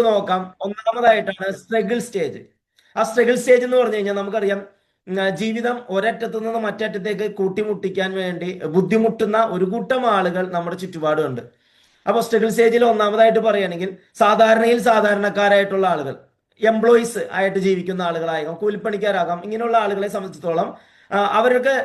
നോക്കാം. ഒന്നാമതായിട്ടാണ് struggle stage. ആ struggle stage എന്ന് പറഞ്ഞു കഴിഞ്ഞാൽ നമുക്കറിയാം, ജീവിതം ഒരറ്റത്തു നിന്ന് മറ്ററ്റത്തേക്ക് കൂട്ടിമുട്ടിക്കാൻ വേണ്ടി ബുദ്ധിമുട്ടുന്ന ഒരു കൂട്ടം ആളുകൾ നമ്മുടെ ചുറ്റുപാടുണ്ട്. അപ്പോൾ സ്ട്രഗിൾ സ്റ്റേജിൽ ഒന്നാമതായിട്ട് പറയുകയാണെങ്കിൽ സാധാരണയിൽ സാധാരണക്കാരായിട്ടുള്ള ആളുകൾ, എംപ്ലോയീസ് ആയിട്ട് ജീവിക്കുന്ന ആളുകളാകാം, കൂലിപ്പണിക്കാരാകാം, ഇങ്ങനെയുള്ള ആളുകളെ സംബന്ധിച്ചിടത്തോളം അവർക്ക്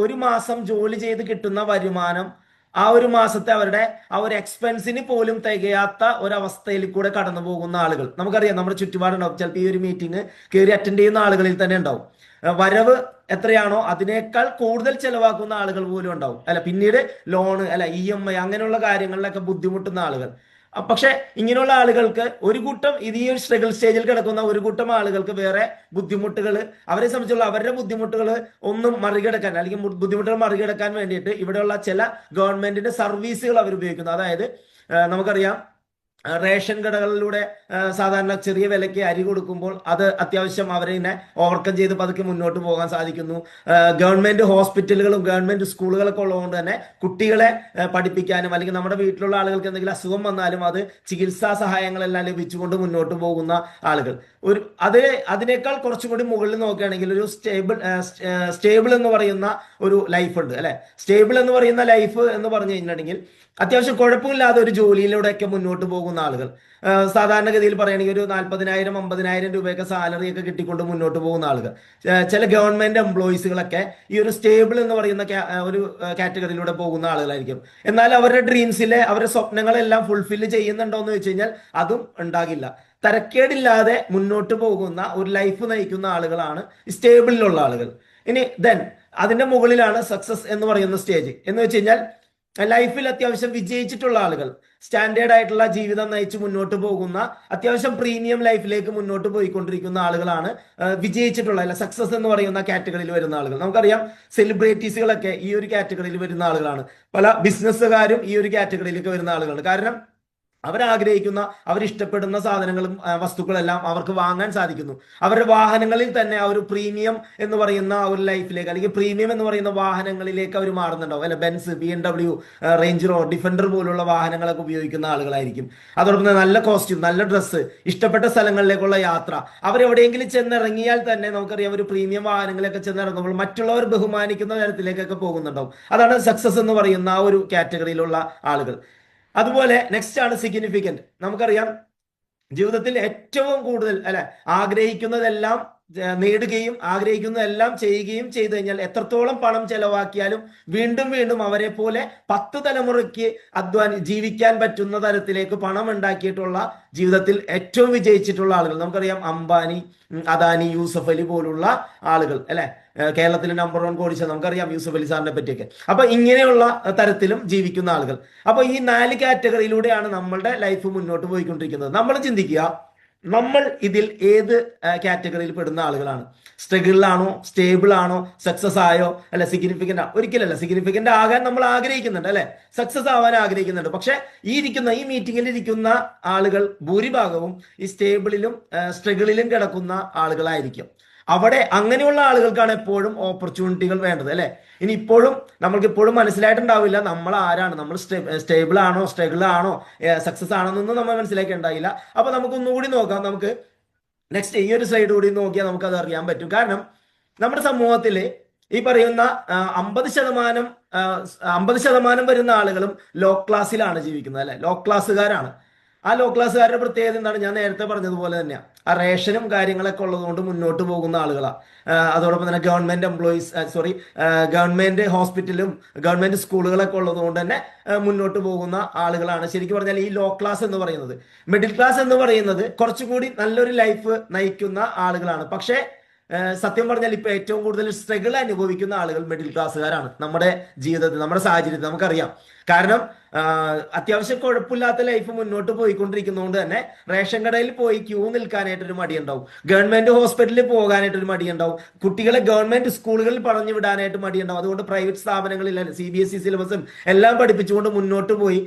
ഒരു മാസം ജോലി ചെയ്ത് കിട്ടുന്ന വരുമാനം ആ ഒരു മാസത്തെ അവരുടെ ആ ഒരു എക്സ്പെൻസിന് പോലും തികയാത്ത ഒരവസ്ഥയിൽ കൂടെ കടന്നു പോകുന്ന ആളുകൾ നമുക്കറിയാം. നമ്മുടെ ചുറ്റുപാടുണ്ടാവും. ചിലപ്പോൾ ഈ ഒരു മീറ്റിംഗ് കയറി അറ്റൻഡ് ചെയ്യുന്ന ആളുകളിൽ തന്നെ ഉണ്ടാവും. വരവ് എത്രയാണോ അതിനേക്കാൾ കൂടുതൽ ചെലവാക്കുന്ന ആളുകൾ പോലും ഉണ്ടാവും. അല്ല, പിന്നീട് ലോണ്, അല്ല EMI അങ്ങനെയുള്ള കാര്യങ്ങളിലൊക്കെ ബുദ്ധിമുട്ടുന്ന ആളുകൾ. പക്ഷെ ഇങ്ങനെയുള്ള ആളുകൾക്ക് ഒരു കൂട്ടം ഈ ഒരു സ്ട്രഗിൾ സ്റ്റേജിൽ കിടക്കുന്ന ഒരു കൂട്ടം ആളുകൾക്ക് വേറെ ബുദ്ധിമുട്ടുകൾ, അവരെ സംബന്ധിച്ചുള്ള അവരുടെ ബുദ്ധിമുട്ടുകൾ ഒന്നും മറികടക്കാൻ, അല്ലെങ്കിൽ ബുദ്ധിമുട്ടുകൾ മറികടക്കാൻ വേണ്ടിയിട്ട് ഇവിടെയുള്ള ചില ഗവൺമെന്റിന്റെ സർവീസുകൾ അവർ ഉപയോഗിക്കുന്നു. അതായത് നമുക്കറിയാം, റേഷൻ കടകളിലൂടെ സാധാരണ ചെറിയ വിലയ്ക്ക് അരി കൊടുക്കുമ്പോൾ അത് അത്യാവശ്യം അവരെ ഓവർകം ചെയ്ത് പതുക്കെ മുന്നോട്ട് പോകാൻ സാധിക്കുന്നു. ഗവൺമെന്റ് ഹോസ്പിറ്റലുകളും ഗവൺമെന്റ് സ്കൂളുകളൊക്കെ ഉള്ളതുകൊണ്ട് തന്നെ കുട്ടികളെ പഠിപ്പിക്കാനും, അല്ലെങ്കിൽ നമ്മുടെ വീട്ടിലുള്ള ആളുകൾക്ക് എന്തെങ്കിലും അസുഖം വന്നാലും അത് ചികിത്സാ സഹായങ്ങളെല്ലാം ലഭിച്ചുകൊണ്ട് മുന്നോട്ട് പോകുന്ന ആളുകൾ. അതിനേക്കാൾ കുറച്ചും കൂടി മുകളിൽ നോക്കുകയാണെങ്കിൽ ഒരു സ്റ്റേബിൾ എന്ന് പറയുന്ന ഒരു ലൈഫ് ഉണ്ട്, അല്ലെ. സ്റ്റേബിൾ എന്ന് പറയുന്ന ലൈഫ് എന്ന് പറഞ്ഞു കഴിഞ്ഞിട്ടുണ്ടെങ്കിൽ അത്യാവശ്യം കുഴപ്പമില്ലാതെ ഒരു ജോലിയിലൂടെയൊക്കെ മുന്നോട്ട് പോകുന്ന ആളുകൾ. സാധാരണഗതിയിൽ പറയുകയാണെങ്കിൽ ഒരു 40,000 50,000 രൂപയൊക്കെ സാലറി ഒക്കെ കിട്ടിക്കൊണ്ട് മുന്നോട്ട് പോകുന്ന ആളുകൾ. ചില ഗവൺമെന്റ് എംപ്ലോയീസുകളൊക്കെ ഈ ഒരു സ്റ്റേബിൾ എന്ന് പറയുന്ന ഒരു കാറ്റഗറിയിലൂടെ പോകുന്ന ആളുകളായിരിക്കും. എന്നാൽ അവരുടെ ഡ്രീംസിലെ അവരുടെ സ്വപ്നങ്ങളെല്ലാം ഫുൾഫില്ല് ചെയ്യുന്നുണ്ടോ എന്ന് വെച്ച് കഴിഞ്ഞാൽ അതും ഉണ്ടാകില്ല. തരക്കേടില്ലാതെ മുന്നോട്ട് പോകുന്ന ഒരു ലൈഫ് നയിക്കുന്ന ആളുകളാണ് സ്റ്റേബിളിലുള്ള ആളുകൾ. ഇനി അതിന്റെ മുകളിലാണ് സക്സസ് എന്ന് പറയുന്ന സ്റ്റേജ്. എന്ന് വെച്ച് കഴിഞ്ഞാൽ ലൈഫിൽ അത്യാവശ്യം വിജയിച്ചിട്ടുള്ള ആളുകൾ, സ്റ്റാൻഡേർഡ് ആയിട്ടുള്ള ജീവിതം നയിച്ച് മുന്നോട്ട് പോകുന്ന, അത്യാവശ്യം പ്രീമിയം ലൈഫിലേക്ക് മുന്നോട്ട് പോയിക്കൊണ്ടിരിക്കുന്ന ആളുകളാണ് വിജയിച്ചിട്ടുള്ള, അല്ല സക്സസ് എന്ന് പറയുന്ന കാറ്റഗറിയിൽ വരുന്ന ആളുകൾ. നമുക്കറിയാം, സെലിബ്രിറ്റീസുകളൊക്കെ ഈ ഒരു കാറ്റഗറിയിൽ വരുന്ന ആളുകളാണ്. പല ബിസിനസ്സുകാരും ഈ ഒരു കാറ്റഗറിയിലേക്ക് വരുന്ന ആളുകളാണ്. കാരണം അവരാഗ്രഹിക്കുന്ന, അവരിഷ്ടപ്പെടുന്ന സാധനങ്ങളും വസ്തുക്കളെല്ലാം അവർക്ക് വാങ്ങാൻ സാധിക്കുന്നു. അവരുടെ വാഹനങ്ങളിൽ തന്നെ ആ ഒരു പ്രീമിയം എന്ന് പറയുന്ന ഒരു ലൈഫിലേക്ക്, അല്ലെങ്കിൽ പ്രീമിയം എന്ന് പറയുന്ന വാഹനങ്ങളിലേക്ക് അവർ മാറുന്നുണ്ടാവും. അല്ലെ, Benz, BMW, range rover, defender പോലുള്ള വാഹനങ്ങളൊക്കെ ഉപയോഗിക്കുന്ന ആളുകളായിരിക്കും. അതോടൊപ്പം തന്നെ നല്ല കോസ്റ്റ്യൂം, നല്ല ഡ്രസ്സ്, ഇഷ്ടപ്പെട്ട സ്ഥലങ്ങളിലേക്കുള്ള യാത്ര. അവരെവിടെയെങ്കിലും ചെന്നിറങ്ങിയാൽ തന്നെ നമുക്കറിയാം, ഒരു പ്രീമിയം വാഹനങ്ങളിലൊക്കെ ചെന്നിറങ്ങുമ്പോൾ മറ്റുള്ളവർ ബഹുമാനിക്കുന്ന തരത്തിലേക്കൊക്കെ പോകുന്നുണ്ടാവും. അതാണ് സക്സസ് എന്ന് പറയുന്ന ആ ഒരു കാറ്റഗറിയിലുള്ള ആളുകൾ. അതുപോലെ നെക്സ്റ്റ് ആണ് സിഗ്നിഫിക്കന്റ്. നമുക്കറിയാം, ജീവിതത്തിൽ ഏറ്റവും കൂടുതൽ ആഗ്രഹിക്കുന്നതെല്ലാം നേടുകയും ആഗ്രഹിക്കുന്നതെല്ലാം ചെയ്യുകയും ചെയ്തു കഴിഞ്ഞാൽ എത്രത്തോളം പണം ചെലവാക്കിയാലും വീണ്ടും വീണ്ടും അവരെ പോലെ 10 തലമുറയ്ക്ക് ജീവിക്കാൻ പറ്റുന്ന തരത്തിലേക്ക് പണം ഉണ്ടാക്കിയിട്ടുള്ള, ജീവിതത്തിൽ ഏറ്റവും വിജയിച്ചിട്ടുള്ള ആളുകൾ നമുക്കറിയാം. അംബാനി, അദാനി, യൂസഫ് അലി പോലുള്ള ആളുകൾ, അല്ലെ. കേരളത്തിലെ നമ്പർ 1 കോടീശ്വരൻ നമുക്കറിയാം യൂസഫ് അലി സാറിനെ പറ്റിയൊക്കെ. അപ്പൊ ഇങ്ങനെയുള്ള തരത്തിലും ജീവിക്കുന്ന ആളുകൾ. അപ്പൊ ഈ 4 കാറ്റഗറിയിലൂടെയാണ് നമ്മളുടെ ലൈഫ് മുന്നോട്ട് പോയിക്കൊണ്ടിരിക്കുന്നത്. നമ്മൾ ചിന്തിക്കുക, നമ്മൾ ഇതിൽ ഏത് കാറ്റഗറിയിൽ പെടുന്ന ആളുകളാണ്? സ്ട്രഗിളിലാണോ, സ്റ്റേബിൾ ആണോ, സക്സസ് ആയോ, അല്ലെ സിഗ്നിഫിക്കന്റ് ആണോ? ഒരിക്കലല്ല. സിഗ്നിഫിക്കന്റ് ആകാൻ നമ്മൾ ആഗ്രഹിക്കുന്നുണ്ട്, അല്ലെ, സക്സസ് ആവാൻ ആഗ്രഹിക്കുന്നുണ്ട്. പക്ഷെ ഈ മീറ്റിംഗിൽ ഇരിക്കുന്ന ആളുകൾ ഭൂരിഭാഗവും ഈ സ്റ്റേബിളിലും സ്ട്രഗിളിലും കിടക്കുന്ന ആളുകളായിരിക്കും. അവിടെ അങ്ങനെയുള്ള ആളുകൾക്കാണ് എപ്പോഴും ഓപ്പർച്യൂണിറ്റികൾ വേണ്ടത്, അല്ലെ. ഇനി ഇപ്പോഴും നമ്മൾക്ക് ഇപ്പോഴും മനസ്സിലായിട്ടുണ്ടാവില്ല നമ്മൾ ആരാണ്, നമ്മൾ സ്റ്റേബിൾ ആണോ, സ്ട്രഗിൾ ആണോ, സക്സസ് ആണോ എന്നൊന്നും നമ്മൾ മനസ്സിലാക്കിയിട്ടുണ്ടാവില്ല. അപ്പൊ നമുക്ക് ഒന്നുകൂടി നോക്കാം. നമുക്ക് നെക്സ്റ്റ് ഈ ഒരു സ്ലൈഡ് കൂടി നോക്കിയാൽ നമുക്ക് അത് അറിയാൻ പറ്റും. കാരണം നമ്മുടെ സമൂഹത്തിൽ ഈ പറയുന്ന 50% വരുന്ന ആളുകളും ലോ ക്ലാസ്സിലാണ് ജീവിക്കുന്നത്, അല്ലെ. ലോ ക്ലാസ്സുകാരാണ്. ആ ലോ ക്ലാസ്സുകാരുടെ പ്രത്യേകത എന്താണ്? ഞാൻ നേരത്തെ പറഞ്ഞതുപോലെ തന്നെയാണ്. ആ റേഷനും കാര്യങ്ങളൊക്കെ ഉള്ളതുകൊണ്ട് മുന്നോട്ട് പോകുന്ന ആളുകളാണ്. അതോടൊപ്പം തന്നെ ഗവൺമെന്റ് ഹോസ്പിറ്റലും ഗവൺമെന്റ് സ്കൂളുകളൊക്കെ ഉള്ളതുകൊണ്ട് തന്നെ മുന്നോട്ട് പോകുന്ന ആളുകളാണ്. ശരിക്കും പറഞ്ഞാൽ ഈ ലോ ക്ലാസ് എന്ന് പറയുന്നത്. മിഡിൽ ക്ലാസ് എന്ന് പറയുന്നത് കുറച്ചുകൂടി നല്ലൊരു ലൈഫ് നയിക്കുന്ന ആളുകളാണ്. പക്ഷേ സത്യം പറഞ്ഞാൽ ഇപ്പൊ ഏറ്റവും കൂടുതൽ സ്ട്രഗിൾ അനുഭവിക്കുന്ന ആളുകൾ മിഡിൽ ക്ലാസ്സുകാരാണ്. നമ്മുടെ ജീവിതത്തിൽ, നമ്മുടെ സാഹചര്യത്തിൽ നമുക്കറിയാം. കാരണം അത്യാവശ്യം കുഴപ്പമില്ലാത്ത ലൈഫ് മുന്നോട്ട് പോയിക്കൊണ്ടിരിക്കുന്നതുകൊണ്ട് തന്നെ റേഷൻ കടയിൽ പോയി ക്യൂ നിൽക്കാനായിട്ടൊരു മടിയുണ്ടാവും, ഗവൺമെന്റ് ഹോസ്പിറ്റലിൽ പോകാനായിട്ടൊരു മടിയുണ്ടാവും, കുട്ടികളെ ഗവൺമെന്റ് സ്കൂളുകളിൽ പറഞ്ഞു വിടാനായിട്ട് മടിയുണ്ടാവും. അതുകൊണ്ട് പ്രൈവറ്റ് സ്ഥാപനങ്ങളിൽ CBSE സിലബസും എല്ലാം പഠിപ്പിച്ചുകൊണ്ട് മുന്നോട്ട് പോയി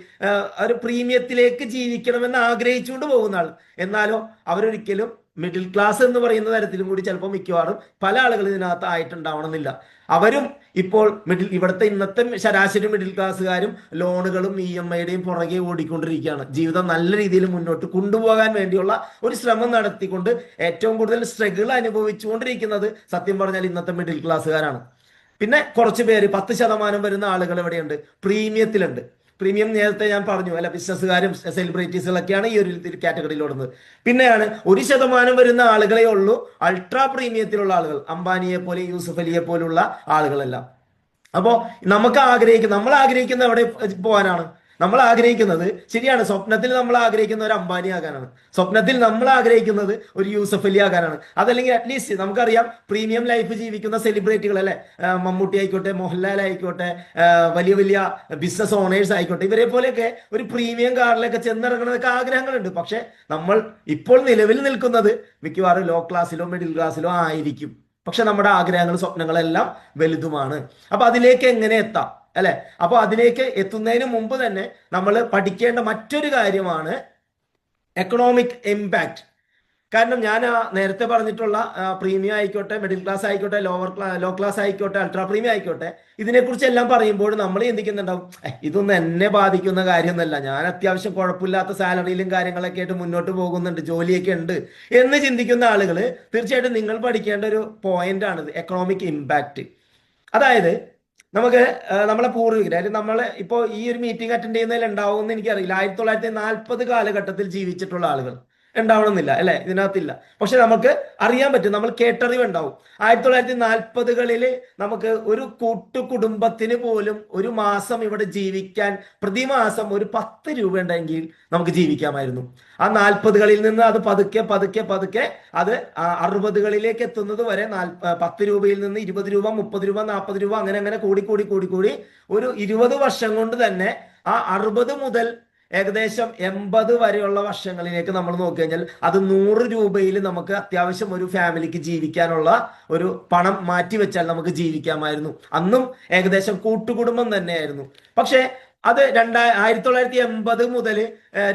ഒരു പ്രീമിയത്തിലേക്ക് ജീവിക്കണമെന്ന് ആഗ്രഹിച്ചുകൊണ്ട് പോകുന്ന ആൾ. എന്നാലോ അവരൊരിക്കലും മിഡിൽ ക്ലാസ് എന്ന് പറയുന്ന തരത്തിലും കൂടി ചിലപ്പോൾ മിക്കവാറും പല ആളുകൾ ഇതിനകത്ത് ആയിട്ടുണ്ടാവണമെന്നില്ല. അവരും ഇപ്പോൾ ഇവിടുത്തെ ഇന്നത്തെ ശരാശരി മിഡിൽ ക്ലാസ്സുകാരും ലോണുകളും EMIയുടെയും പുറകെ ഓടിക്കൊണ്ടിരിക്കുകയാണ്. ജീവിതം നല്ല രീതിയിൽ മുന്നോട്ട് കൊണ്ടുപോകാൻ വേണ്ടിയുള്ള ഒരു ശ്രമം നടത്തിക്കൊണ്ട് ഏറ്റവും കൂടുതൽ സ്ട്രഗിൾ അനുഭവിച്ചുകൊണ്ടിരിക്കുന്നത് സത്യം പറഞ്ഞാൽ ഇന്നത്തെ മിഡിൽ ക്ലാസ്സുകാരാണ്. പിന്നെ കുറച്ച് പേര് 10% വരുന്ന ആളുകൾ എവിടെയുണ്ട്? പ്രീമിയത്തിലുണ്ട്. പ്രീമിയം നേരത്തെ ഞാൻ പറഞ്ഞു അല്ല, ബിസിനസ്സുകാരും സെലിബ്രിറ്റീസുകളൊക്കെയാണ് ഈ ഒരു കാറ്റഗറിയിലോടുന്നത്. പിന്നെയാണ് 1% വരുന്ന ആളുകളെ ഉള്ളൂ അൾട്രാ പ്രീമിയത്തിലുള്ള ആളുകൾ, അംബാനിയെ പോലെ യൂസുഫ് അലിയെ പോലുള്ള ആളുകളെല്ലാം. അപ്പോൾ നമ്മൾ ആഗ്രഹിക്കുന്ന എവിടെ പോകാനാണ്? നമ്മൾ ആഗ്രഹിക്കുന്നത് ശരിയാണ്, സ്വപ്നത്തിൽ നമ്മൾ ആഗ്രഹിക്കുന്ന ഒരു അംബാനി ആകാനാണ്, സ്വപ്നത്തിൽ നമ്മൾ ആഗ്രഹിക്കുന്നത് ഒരു യൂസഫ് അലി ആകാനാണ്. അതല്ലെങ്കിൽ അറ്റ്ലീസ്റ്റ് നമുക്കറിയാം പ്രീമിയം ലൈഫ് ജീവിക്കുന്ന സെലിബ്രിറ്റികൾ അല്ലെ, മമ്മൂട്ടി ആയിക്കോട്ടെ, മോഹൻലാൽ ആയിക്കോട്ടെ, വലിയ വലിയ ബിസിനസ് ഓണേഴ്സ് ആയിക്കോട്ടെ, ഇവരെ പോലെയൊക്കെ ഒരു പ്രീമിയം കാറിലൊക്കെ ചെന്നിറങ്ങുന്നതൊക്കെ ആഗ്രഹങ്ങളുണ്ട്. പക്ഷെ നമ്മൾ ഇപ്പോൾ നിലവിൽ നിൽക്കുന്നത് മിക്കവാറും ലോ ക്ലാസ്സിലോ മിഡിൽ ക്ലാസ്സിലോ ആയിരിക്കും. പക്ഷെ നമ്മുടെ ആഗ്രഹങ്ങളും സ്വപ്നങ്ങളെല്ലാം വലുതുമാണ്. അപ്പൊ അതിലേക്ക് എങ്ങനെ എത്താം അല്ലെ? അപ്പൊ അതിലേക്ക് എത്തുന്നതിന് മുമ്പ് തന്നെ നമ്മൾ പഠിക്കേണ്ട മറ്റൊരു കാര്യമാണ് എക്കണോമിക് ഇമ്പാക്ട്. കാരണം ഞാൻ നേരത്തെ പറഞ്ഞിട്ടുള്ള പ്രീമിയം ആയിക്കോട്ടെ, മിഡിൽ ക്ലാസ് ആയിക്കോട്ടെ, ലോ ക്ലാസ് ആയിക്കോട്ടെ, അൾട്രാ പ്രീമിയം ആയിക്കോട്ടെ, ഇതിനെക്കുറിച്ച് എല്ലാം പറയുമ്പോൾ നമ്മൾ ചിന്തിക്കുന്നുണ്ടാവും, ഇതൊന്നും എന്നെ ബാധിക്കുന്ന കാര്യമൊന്നുമല്ല, ഞാൻ അത്യാവശ്യം കുഴപ്പമില്ലാത്ത സാലറിയിലും കാര്യങ്ങളൊക്കെ ആയിട്ട് മുന്നോട്ട് പോകുന്നുണ്ട്, ജോലിയൊക്കെ ഉണ്ട് എന്ന് ചിന്തിക്കുന്ന ആളുകൾ തീർച്ചയായിട്ടും നിങ്ങൾ പഠിക്കേണ്ട ഒരു പോയിന്റ് ആണിത്, എക്കണോമിക് ഇമ്പാക്ട്. അതായത് നമ്മളെ പൂർവികർ, അതായത് നമ്മളെ ഇപ്പോൾ ഈ ഒരു മീറ്റിംഗ് അറ്റൻഡ് ചെയ്യുന്നതിൽ ഉണ്ടാവുമെന്ന് എനിക്കറിയില്ല. 1940 കാലഘട്ടത്തിൽ ജീവിച്ചിട്ടുള്ള ആളുകൾ ഉണ്ടാവണമെന്നില്ല അല്ലെ, ഇതിനകത്തില്ല. പക്ഷെ നമുക്ക് അറിയാൻ പറ്റും, നമ്മൾ കേട്ടറിവ് ഉണ്ടാവും. 1940കളിൽ നമുക്ക് ഒരു കുടുംബത്തിന് പോലും ഒരു മാസം ഇവിടെ ജീവിക്കാൻ പ്രതിമാസം ഒരു 10 രൂപ ഉണ്ടെങ്കിൽ നമുക്ക് ജീവിക്കാമായിരുന്നു. ആ 40കളിൽ നിന്ന് അത് പതുക്കെ പതുക്കെ പതുക്കെ അത് 60കളിലേക്ക് എത്തുന്നത് വരെ 10 രൂപയിൽ നിന്ന് 20 രൂപ, 30 രൂപ, 40 രൂപ, അങ്ങനെ അങ്ങനെ കൂടി കൂടി കൂടി കൂടി ഒരു 20 വർഷം കൊണ്ട് തന്നെ ആ 60 മുതൽ ഏകദേശം 80 വരെയുള്ള വർഷങ്ങളിലേക്ക് നമ്മൾ നോക്കി കഴിഞ്ഞാൽ അത് 100 രൂപയിൽ നമുക്ക് അത്യാവശ്യം ഒരു ഫാമിലിക്ക് ജീവിക്കാനുള്ള ഒരു പണം മാറ്റി വെച്ചാൽ നമുക്ക് ജീവിക്കാമായിരുന്നു. അന്നും ഏകദേശം കൂട്ടുകുടുംബം തന്നെയായിരുന്നു. പക്ഷേ അത് 1980 മുതൽ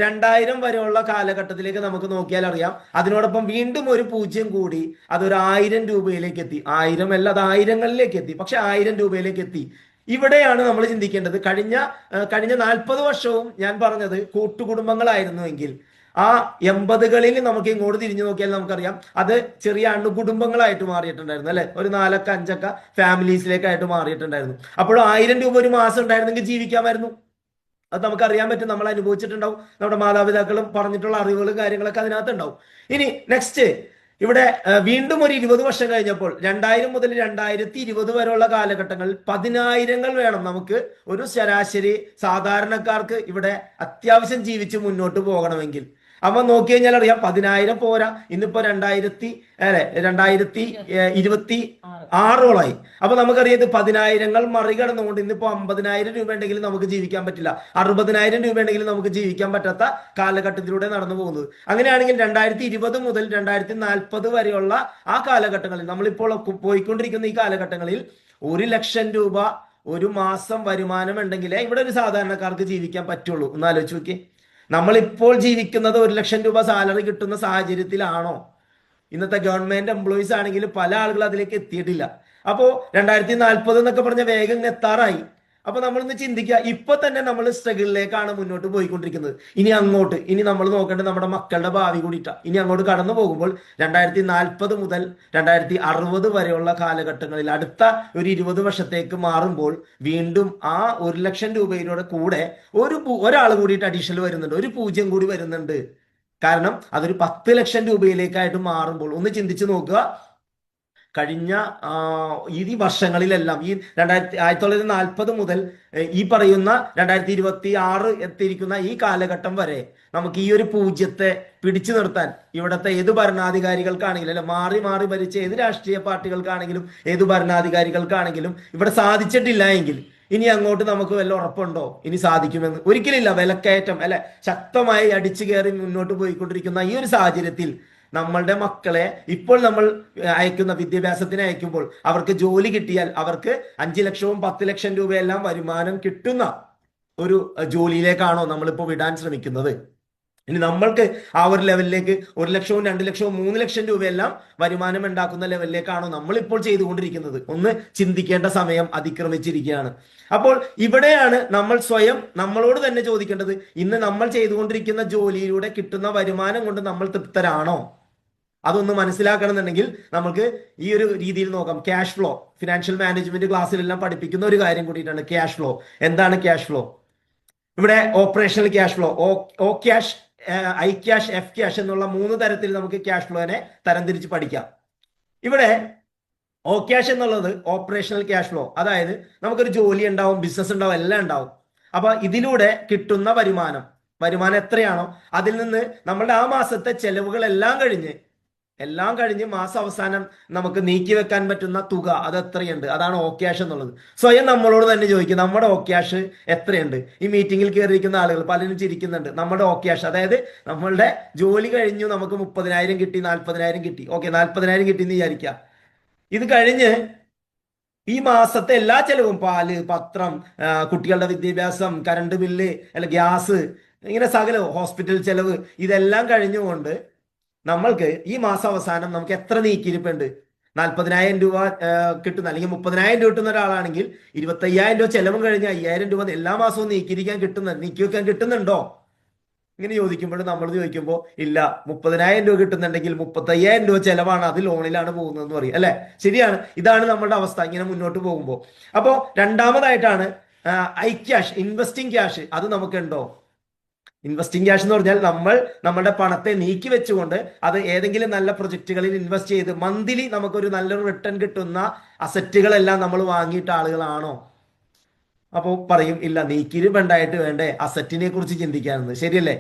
2000 വരെയുള്ള കാലഘട്ടത്തിലേക്ക് നമുക്ക് നോക്കിയാൽ അറിയാം, അതിനോടൊപ്പം വീണ്ടും ഒരു 0 കൂടി അതൊരു 1000 രൂപയിലേക്ക് എത്തി. 1000 അല്ല, അത് ആയിരങ്ങളിലേക്ക് എത്തി. പക്ഷെ 1000 രൂപയിലേക്ക് എത്തി. ഇവിടെയാണ് നമ്മൾ ചിന്തിക്കേണ്ടത്. കഴിഞ്ഞ 40 വർഷവും ഞാൻ പറഞ്ഞത് കൂട്ടുകുടുംബങ്ങളായിരുന്നുവെങ്കിൽ ആ 80കളിൽ നമുക്ക് ഇങ്ങോട്ട് തിരിഞ്ഞു നോക്കിയാൽ നമുക്കറിയാം അത് ചെറിയ അണുകുടുംബങ്ങളായിട്ട് മാറിയിട്ടുണ്ടായിരുന്നു അല്ലെ, ഒരു 4 5 ഫാമിലീസിലേക്കായിട്ട് മാറിയിട്ടുണ്ടായിരുന്നു. അപ്പോഴും 1000 രൂപ ഒരു മാസം ഉണ്ടായിരുന്നെങ്കിൽ ജീവിക്കാമായിരുന്നു. അത് നമുക്കറിയാൻ പറ്റും, നമ്മൾ അനുഭവിച്ചിട്ടുണ്ടാവും, നമ്മുടെ മാതാപിതാക്കളും പറഞ്ഞിട്ടുള്ള അറിവുകളും കാര്യങ്ങളൊക്കെ അതിനകത്ത് ഉണ്ടാവും. ഇനി നെക്സ്റ്റ് ഇവിടെ വീണ്ടും ഒരു 20 വർഷം കഴിഞ്ഞപ്പോൾ 2000 മുതൽ 2020 വരെയുള്ള കാലഘട്ടങ്ങളിൽ 10,000 വേണം നമുക്ക് ഒരു ശരാശരി സാധാരണക്കാർക്ക് ഇവിടെ അത്യാവശ്യം ജീവിച്ച് മുന്നോട്ട് പോകണമെങ്കിൽ. അപ്പൊ നോക്കി കഴിഞ്ഞാൽ അറിയാം 10,000 പോരാ, ഇന്നിപ്പോ 2026 അപ്പൊ നമുക്കറിയാം 10,000 മറികടന്നുകൊണ്ട് ഇന്നിപ്പോ 50,000 രൂപ ഉണ്ടെങ്കിൽ നമുക്ക് ജീവിക്കാൻ പറ്റില്ല, 60,000 രൂപ ഉണ്ടെങ്കിൽ നമുക്ക് ജീവിക്കാൻ പറ്റാത്ത കാലഘട്ടത്തിലൂടെ നടന്നു പോകുന്നത്. അങ്ങനെയാണെങ്കിൽ 2020 മുതൽ 2040 വരെയുള്ള ആ കാലഘട്ടങ്ങളിൽ, നമ്മളിപ്പോൾ പോയിക്കൊണ്ടിരിക്കുന്ന ഈ കാലഘട്ടങ്ങളിൽ 1 ലക്ഷം രൂപ ഒരു മാസം വരുമാനം ഉണ്ടെങ്കിലേ ഇവിടെ ഒരു സാധാരണക്കാർക്ക് ജീവിക്കാൻ പറ്റുള്ളൂ. ഒന്ന് ആലോചിച്ച് നോക്കി, നമ്മളിപ്പോൾ ജീവിക്കുന്നത് 1 ലക്ഷം രൂപ സാലറി കിട്ടുന്ന സാഹചര്യത്തിലാണോ? ഇന്നത്തെ ഗവൺമെന്റ് എംപ്ലോയീസ് ആണെങ്കിൽ പല ആളുകൾ അതിലേക്ക് എത്തിയിട്ടില്ല. അപ്പോ 2040 എന്നൊക്കെ പറഞ്ഞ വേഗം എത്താറായി. അപ്പൊ നമ്മളൊന്ന് ചിന്തിക്കുക, ഇപ്പൊ തന്നെ നമ്മൾ സ്ട്രഗിളിലേക്കാണ് മുന്നോട്ട് പോയിക്കൊണ്ടിരിക്കുന്നത്. ഇനി നമ്മൾ നോക്കേണ്ടത് നമ്മുടെ മക്കളുടെ ഭാവി കൂടിയിട്ടാ. ഇനി അങ്ങോട്ട് കടന്നു പോകുമ്പോൾ 2040 മുതൽ 2060 വരെയുള്ള കാലഘട്ടങ്ങളിൽ അടുത്ത ഒരു 20 വർഷത്തേക്ക് മാറുമ്പോൾ വീണ്ടും ആ 1 ലക്ഷം രൂപയിലൂടെ കൂടെ ഒരാൾ കൂടിയിട്ട് അഡീഷണൽ വരുന്നുണ്ട്, ഒരു 0 കൂടി വരുന്നുണ്ട്. കാരണം അതൊരു 10 ലക്ഷം രൂപയിലേക്കായിട്ട് മാറുമ്പോൾ ഒന്ന് ചിന്തിച്ചു നോക്കുക. കഴിഞ്ഞ ഈ വർഷങ്ങളിലെല്ലാം ഈ 1940 മുതൽ ഈ പറയുന്ന 2026 എത്തിയിരിക്കുന്ന ഈ കാലഘട്ടം വരെ നമുക്ക് ഈ ഒരു 0 പിടിച്ചു നിർത്താൻ ഇവിടുത്തെ ഏത് ഭരണാധികാരികൾക്കാണെങ്കിലും അല്ലെ, മാറി മാറി ഭരിച്ച ഏത് രാഷ്ട്രീയ പാർട്ടികൾക്കാണെങ്കിലും ഏത് ഭരണാധികാരികൾക്കാണെങ്കിലും ഇവിടെ സാധിച്ചിട്ടില്ല എങ്കിൽ ഇനി അങ്ങോട്ട് നമുക്ക് വല്ല ഉറപ്പുണ്ടോ ഇനി സാധിക്കുമെന്ന്? ഒരിക്കലില്ല. വിലക്കയറ്റം അല്ലെ ശക്തമായി അടിച്ചു കയറി മുന്നോട്ട് പോയിക്കൊണ്ടിരിക്കുന്ന ഈ ഒരു സാഹചര്യത്തിൽ നമ്മളുടെ മക്കളെ ഇപ്പോൾ നമ്മൾ അയക്കുന്ന വിദ്യാഭ്യാസത്തിന് അയക്കുമ്പോൾ അവർക്ക് ജോലി കിട്ടിയാൽ അവർക്ക് 5 ലക്ഷവും 10 ലക്ഷം രൂപയെല്ലാം വരുമാനം കിട്ടുന്ന ഒരു ജോലിയിലേക്കാണോ നമ്മളിപ്പോൾ വിടാൻ ശ്രമിക്കുന്നത്? ഇനി നമ്മൾക്ക് ആ ഒരു ലെവലിലേക്ക് 1 ലക്ഷവും 2 ലക്ഷവും 3 ലക്ഷം രൂപയെല്ലാം വരുമാനം ഉണ്ടാക്കുന്ന ലെവലിലേക്കാണോ നമ്മൾ ഇപ്പോൾ ചെയ്തുകൊണ്ടിരിക്കുന്നത്? ഒന്ന് ചിന്തിക്കേണ്ട സമയം അതിക്രമിച്ചിരിക്കുകയാണ്. അപ്പോൾ ഇവിടെയാണ് നമ്മൾ സ്വയം നമ്മളോട് തന്നെ ചോദിക്കേണ്ടത്, ഇന്ന് നമ്മൾ ചെയ്തുകൊണ്ടിരിക്കുന്ന ജോലിയിലൂടെ കിട്ടുന്ന വരുമാനം കൊണ്ട് നമ്മൾ തൃപ്തരാണോ? അതൊന്ന് മനസ്സിലാക്കണമെന്നുണ്ടെങ്കിൽ നമുക്ക് ഈ ഒരു രീതിയിൽ നോക്കാം. ക്യാഷ് ഫ്ലോ, ഫിനാൻഷ്യൽ മാനേജ്മെന്റ് ക്ലാസ്സിലെല്ലാം പഠിപ്പിക്കുന്ന ഒരു കാര്യം കൂടിയിട്ടാണ് ക്യാഷ് ഫ്ലോ. എന്താണ് ക്യാഷ് ഫ്ലോ? ഇവിടെ operational cash flow, O cash, I cash, F cash എന്നുള്ള 3 തരത്തിൽ നമുക്ക് ക്യാഷ് ഫ്ലോനെ തരംതിരിച്ച് പഠിക്കാം. ഇവിടെ ഓ ക്യാഷ് എന്നുള്ളത് ഓപ്പറേഷണൽ ക്യാഷ് ഫ്ലോ, അതായത് നമുക്കൊരു ജോലി ഉണ്ടാവും, ബിസിനസ് ഉണ്ടാവും, എല്ലാം ഉണ്ടാവും. അപ്പൊ ഇതിലൂടെ കിട്ടുന്ന വരുമാനം എത്രയാണോ അതിൽ നിന്ന് നമ്മളുടെ ആ മാസത്തെ ചെലവുകളെല്ലാം കഴിഞ്ഞ് മാസം അവസാനം നമുക്ക് നീക്കി വെക്കാൻ പറ്റുന്ന തുക അത് എത്രയുണ്ട്, അതാണ് ഓ ക്യാഷ് എന്നുള്ളത്. സ്വയം നമ്മളോട് തന്നെ ചോദിക്കും, നമ്മുടെ ഓ ക്യാഷ് എത്രയുണ്ട്? ഈ മീറ്റിംഗിൽ കയറിയിരിക്കുന്ന ആളുകൾ പലരും ചിരിക്കുന്നുണ്ട്. നമ്മുടെ ഓ ക്യാഷ്, അതായത് നമ്മളുടെ ജോലി കഴിഞ്ഞു, നമുക്ക് 30,000 കിട്ടി, 40,000 കിട്ടി, ഓക്കെ 40,000 കിട്ടി എന്ന് വിചാരിക്കുക. ഇത് കഴിഞ്ഞ് ഈ മാസത്തെ എല്ലാ ചെലവും, പാല്, പത്രം, കുട്ടികളുടെ വിദ്യാഭ്യാസം, കറണ്ട് ബില്ല്, അല്ല ഗ്യാസ്, ഇങ്ങനെ സകലവും, ഹോസ്പിറ്റൽ ചെലവ്, ഇതെല്ലാം കഴിഞ്ഞുകൊണ്ട് നമ്മൾക്ക് ഈ മാസം അവസാനം നമുക്ക് എത്ര നീക്കിയിരിപ്പുണ്ട്? 40,000 രൂപ കിട്ടുന്ന, അല്ലെങ്കിൽ 30,000 രൂപ കിട്ടുന്ന ഒരാളാണെങ്കിൽ 25,000 രൂപ ചെലവും കഴിഞ്ഞ് 5,000 രൂപ എല്ലാ മാസവും നീക്കി വെക്കാൻ കിട്ടുന്നുണ്ടോ? ഇങ്ങനെ ചോദിക്കുമ്പോൾ നമ്മൾ ചോദിക്കുമ്പോൾ ഇല്ല, 30,000 രൂപ കിട്ടുന്നുണ്ടെങ്കിൽ 35,000 രൂപ ചെലവാണ്, അത് ലോണിലാണ് പോകുന്നതെന്ന് പറയും, അല്ലെ? ശരിയാണ്. ഇതാണ് നമ്മുടെ അവസ്ഥ ഇങ്ങനെ മുന്നോട്ട് പോകുമ്പോൾ. അപ്പോൾ രണ്ടാമതായിട്ടാണ് ഐ ക്യാഷ്, ഇൻവെസ്റ്റിംഗ് ക്യാഷ്. അത് നമുക്കുണ്ടോ? ഇൻവെസ്റ്റിംഗ് ക്യാഷ് എന്ന് പറഞ്ഞാൽ നമ്മൾ നമ്മുടെ പണത്തെ നീക്കി വെച്ചുകൊണ്ട് അത് ഏതെങ്കിലും നല്ല പ്രൊജക്റ്റുകളിൽ ഇൻവെസ്റ്റ് ചെയ്ത് മന്ത്ലി നമുക്കൊരു നല്ലൊരു റിട്ടേൺ കിട്ടുന്ന അസറ്റുകളെല്ലാം നമ്മൾ വാങ്ങിയിട്ട ആളുകളാണോ? അപ്പോൾ പറയും ഇല്ല, നീക്കിയിരിപ്പ് ഉണ്ടായിട്ട് വേണ്ടേ അസറ്റിനെ കുറിച്ച് ചിന്തിക്കാനെന്ന്. ശരിയല്ലേ?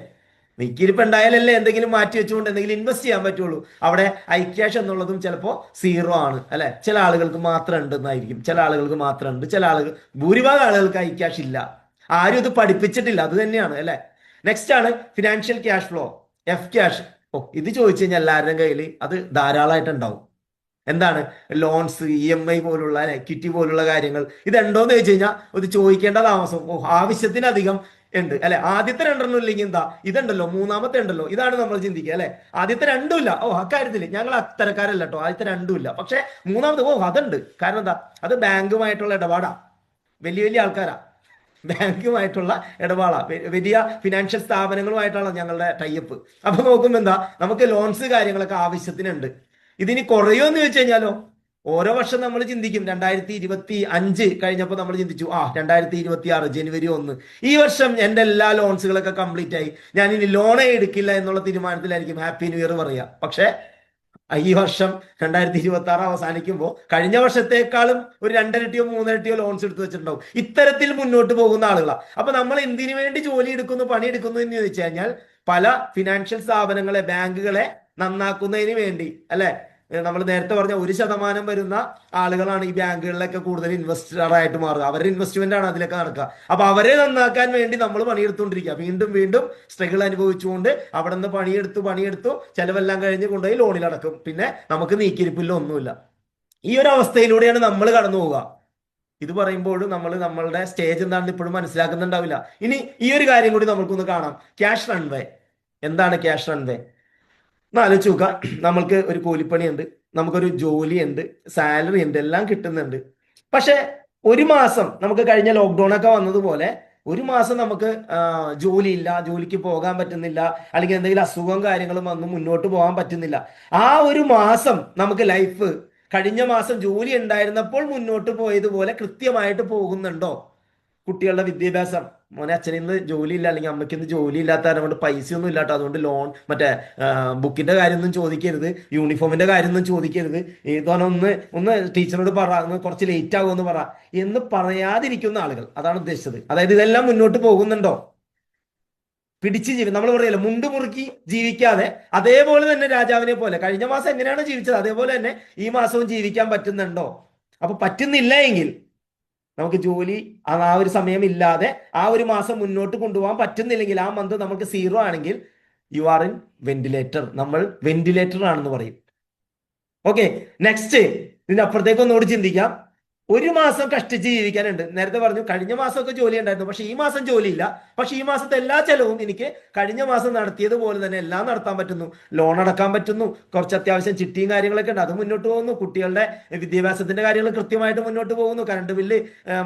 നീക്കിയിരിപ്പ് ഉണ്ടായാലല്ലേ എന്തെങ്കിലും മാറ്റി വെച്ചുകൊണ്ട് എന്തെങ്കിലും ഇൻവെസ്റ്റ് ചെയ്യാൻ പറ്റുള്ളൂ. അവിടെ ഐ ക്യാഷ് എന്നുള്ളതും ചിലപ്പോൾ 0 ആണ്, അല്ലെ? ചില ആളുകൾക്ക് മാത്രം ഉണ്ടെന്നായിരിക്കും, ചില ആളുകൾക്ക് മാത്രം ഉണ്ട്, ചില ആളുകൾ, ഭൂരിഭാഗം ആളുകൾക്ക് ഐ ക്യാഷ് ഇല്ല. ആരും ഇത് പഠിപ്പിച്ചിട്ടില്ല, അത് തന്നെയാണ്, അല്ലെ? നെക്സ്റ്റ് ആണ് financial cash flow, F cash. ഇത് ചോദിച്ചു കഴിഞ്ഞാൽ എല്ലാവരുടെയും കയ്യിൽ അത് ധാരാളമായിട്ട് ഉണ്ടാവും. എന്താണ്? ലോൺസ്, EMI പോലുള്ള, എക്വിറ്റി പോലുള്ള കാര്യങ്ങൾ. ഇതുണ്ടോന്ന് ചോദിച്ചു കഴിഞ്ഞാൽ ഇത് ചോദിക്കേണ്ട താമസം. ആവശ്യത്തിനധികം ഉണ്ട്, അല്ലെ? ആദ്യത്തെ 2 ഇല്ലെങ്കിൽ എന്താ, ഇതുണ്ടല്ലോ, മൂന്നാമത്തെ ഉണ്ടല്ലോ, ഇതാണ് നമ്മൾ ചിന്തിക്കുക, അല്ലെ? ആദ്യത്തെ 2 ഇല്ല, അക്കാര്യത്തിൽ ഞങ്ങൾ അത്തരക്കാരല്ല കേട്ടോ, ആദ്യത്തെ 2 ഇല്ല, പക്ഷെ മൂന്നാമത്തെ അതുണ്ട്. കാരണം എന്താ? അത് ബാങ്കുമായിട്ടുള്ള ഇടപാടാ, വലിയ വലിയ ആൾക്കാരാ, ബാങ്കുമായിട്ടുള്ള ഇടപാടാ, വലിയ ഫിനാൻഷ്യൽ സ്ഥാപനങ്ങളുമായിട്ടുള്ള ഞങ്ങളുടെ ടൈപ്പ്. അപ്പൊ നോക്കുമ്പോ എന്താ, നമുക്ക് ലോൺസ് കാര്യങ്ങളൊക്കെ ആവശ്യത്തിനുണ്ട്. ഇതിനി കുറയുമെന്ന് ചോദിച്ചു കഴിഞ്ഞാലോ, ഓരോ വർഷം നമ്മൾ ചിന്തിക്കും. 2025 കഴിഞ്ഞപ്പോൾ നമ്മൾ ചിന്തിച്ചു, 2026 ജനുവരി 1 ഈ വർഷം എൻ്റെ എല്ലാ ലോൺസുകളൊക്കെ കംപ്ലീറ്റ് ആയി, ഞാൻ ഇനി ലോണേ എടുക്കില്ല എന്നുള്ള തീരുമാനത്തിലായിരിക്കും ഹാപ്പി ന്യൂ ഇയർ പറയുക. പക്ഷെ ഈ വർഷം 2026 അവസാനിക്കുമ്പോൾ കഴിഞ്ഞ വർഷത്തേക്കാളും ഒരു 2 ഇരട്ടിയോ 3 ഇരട്ടിയോ ലോൺസ് എടുത്തു വെച്ചിട്ടുണ്ടാവും. ഇത്തരത്തിൽ മുന്നോട്ട് പോകുന്ന ആളുകളാണ്. അപ്പൊ നമ്മൾ എന്തിനു വേണ്ടി ജോലി എടുക്കുന്നു, പണിയെടുക്കുന്നു എന്ന് ചോദിച്ചു കഴിഞ്ഞാൽ പല ഫിനാൻഷ്യൽ സ്ഥാപനങ്ങളെ, ബാങ്കുകളെ നന്നാക്കുന്നതിന് വേണ്ടി, അല്ലെ? നമ്മൾ നേരത്തെ പറഞ്ഞ 1% വരുന്ന ആളുകളാണ് ഈ ബാങ്കുകളിലൊക്കെ കൂടുതൽ ഇൻവെസ്റ്ററായിട്ട് മാറുക. അവരുടെ ഇൻവെസ്റ്റ്മെന്റ് ആണ് അതിലൊക്കെ നടക്കുക. അപ്പൊ അവരെ നന്നാക്കാൻ വേണ്ടി നമ്മൾ പണിയെടുത്തുകൊണ്ടിരിക്കുക, വീണ്ടും വീണ്ടും സ്ട്രഗിൾ അനുഭവിച്ചുകൊണ്ട് അവിടെ നിന്ന് പണിയെടുത്തു ചെലവെല്ലാം കഴിഞ്ഞ് കൊണ്ടുപോയി ലോണിൽ അടക്കും. പിന്നെ നമുക്ക് നീക്കിയിരിപ്പില്ല, ഒന്നുമില്ല. ഈ ഒരു അവസ്ഥയിലൂടെയാണ് നമ്മൾ കടന്നു പോവുക. ഇത് പറയുമ്പോൾ നമ്മളുടെ സ്റ്റേജ് എന്താണെന്ന് ഇപ്പോഴും മനസ്സിലാക്കുന്നുണ്ടാവില്ല. ഇനി ഈ ഒരു കാര്യം കൂടി നമുക്കൊന്ന് കാണാം. Cash runway. എന്താണ് ക്യാഷ് റൺവേ? ആലോചിച്ച് നോക്കുക. നമ്മൾക്ക് ഒരു കൂലിപ്പണിയുണ്ട്, നമുക്കൊരു ജോലിയുണ്ട്, സാലറി ഉണ്ട്, എല്ലാം കിട്ടുന്നുണ്ട്. പക്ഷെ ഒരു മാസം നമുക്ക് കഴിഞ്ഞ ലോക്ക്ഡൌൺ ഒക്കെ വന്നതുപോലെ ഒരു മാസം നമുക്ക് ജോലിയില്ല, ജോലിക്ക് പോകാൻ പറ്റുന്നില്ല, അല്ലെങ്കിൽ എന്തെങ്കിലും അസുഖവും കാര്യങ്ങളും വന്ന് മുന്നോട്ട് പോകാൻ പറ്റുന്നില്ല. ആ ഒരു മാസം നമുക്ക് ലൈഫ് കഴിഞ്ഞ മാസം ജോലി ഉണ്ടായിരുന്നപ്പോൾ മുന്നോട്ട് പോയതുപോലെ കൃത്യമായിട്ട് പോകുന്നുണ്ടോ? കുട്ടികളുടെ വിദ്യാഭ്യാസം, മോനെ അച്ഛനിന്ന് ജോലി ഇല്ല, അല്ലെങ്കിൽ അമ്മയ്ക്ക് ഇന്ന് ജോലി ഇല്ലാത്ത കാരണം കൊണ്ട് പൈസയൊന്നും ഇല്ലാട്ടോ, അതുകൊണ്ട് ലോൺ, മറ്റേ ബുക്കിന്റെ കാര്യമൊന്നും ചോദിക്കരുത്, യൂണിഫോമിന്റെ കാര്യമൊന്നും ചോദിക്കരുത്, ഒന്ന് ടീച്ചറോട് പറ, കുറച്ച് ലേറ്റ് ആകുമെന്ന് പറ എന്ന് പറയാതിരിക്കുന്ന ആളുകൾ, അതാണ് ഉദ്ദേശിച്ചത്. അതായത് ഇതെല്ലാം മുന്നോട്ട് പോകുന്നുണ്ടോ? നമ്മൾ പറയല്ലോ, മുണ്ട് മുറുക്കി ജീവിക്കാതെ അതേപോലെ തന്നെ രാജാവിനെ പോലെ കഴിഞ്ഞ മാസം എങ്ങനെയാണ് ജീവിച്ചത് അതേപോലെ തന്നെ ഈ മാസവും ജീവിക്കാൻ പറ്റുന്നുണ്ടോ? അപ്പൊ പറ്റുന്നില്ല എങ്കിൽ, നമുക്ക് ജോലി ആ ഒരു സമയം ഇല്ലാതെ ആ ഒരു മാസം മുന്നോട്ട് കൊണ്ടുപോകാൻ പറ്റുന്നില്ലെങ്കിൽ, ആ മന്ത് നമുക്ക് 0 ആണെങ്കിൽ, യു ആർ ഇൻ വെന്റിലേറ്റർ. നമ്മൾ വെന്റിലേറ്റർ ആണെന്ന് പറയും. ഓക്കെ, നെക്സ്റ്റ് ഇതിന്റെ അപ്പുറത്തേക്ക് ഒന്നുകൂടി ചിന്തിക്കാം. ഒരു മാസം കഷ്ടിച്ച് ജീവിക്കാനുണ്ട്. നേരത്തെ പറഞ്ഞു കഴിഞ്ഞ മാസമൊക്കെ ജോലി ഉണ്ടായിരുന്നു, പക്ഷെ ഈ മാസം ജോലിയില്ല. പക്ഷെ ഈ മാസത്തെ എല്ലാ ചെലവും എനിക്ക് കഴിഞ്ഞ മാസം നടത്തിയതുപോലെ തന്നെ എല്ലാം നടത്താൻ പറ്റുന്നു. ലോൺ അടക്കാൻ പറ്റുന്നു, കുറച്ച് അത്യാവശ്യം ചിട്ടിയും കാര്യങ്ങളൊക്കെ ഉണ്ട്, അത് മുന്നോട്ട് പോകുന്നു. കുട്ടികളുടെ വിദ്യാഭ്യാസത്തിന്റെ കാര്യങ്ങൾ കൃത്യമായിട്ട് മുന്നോട്ട് പോകുന്നു. കറണ്ട് ബില്ല്,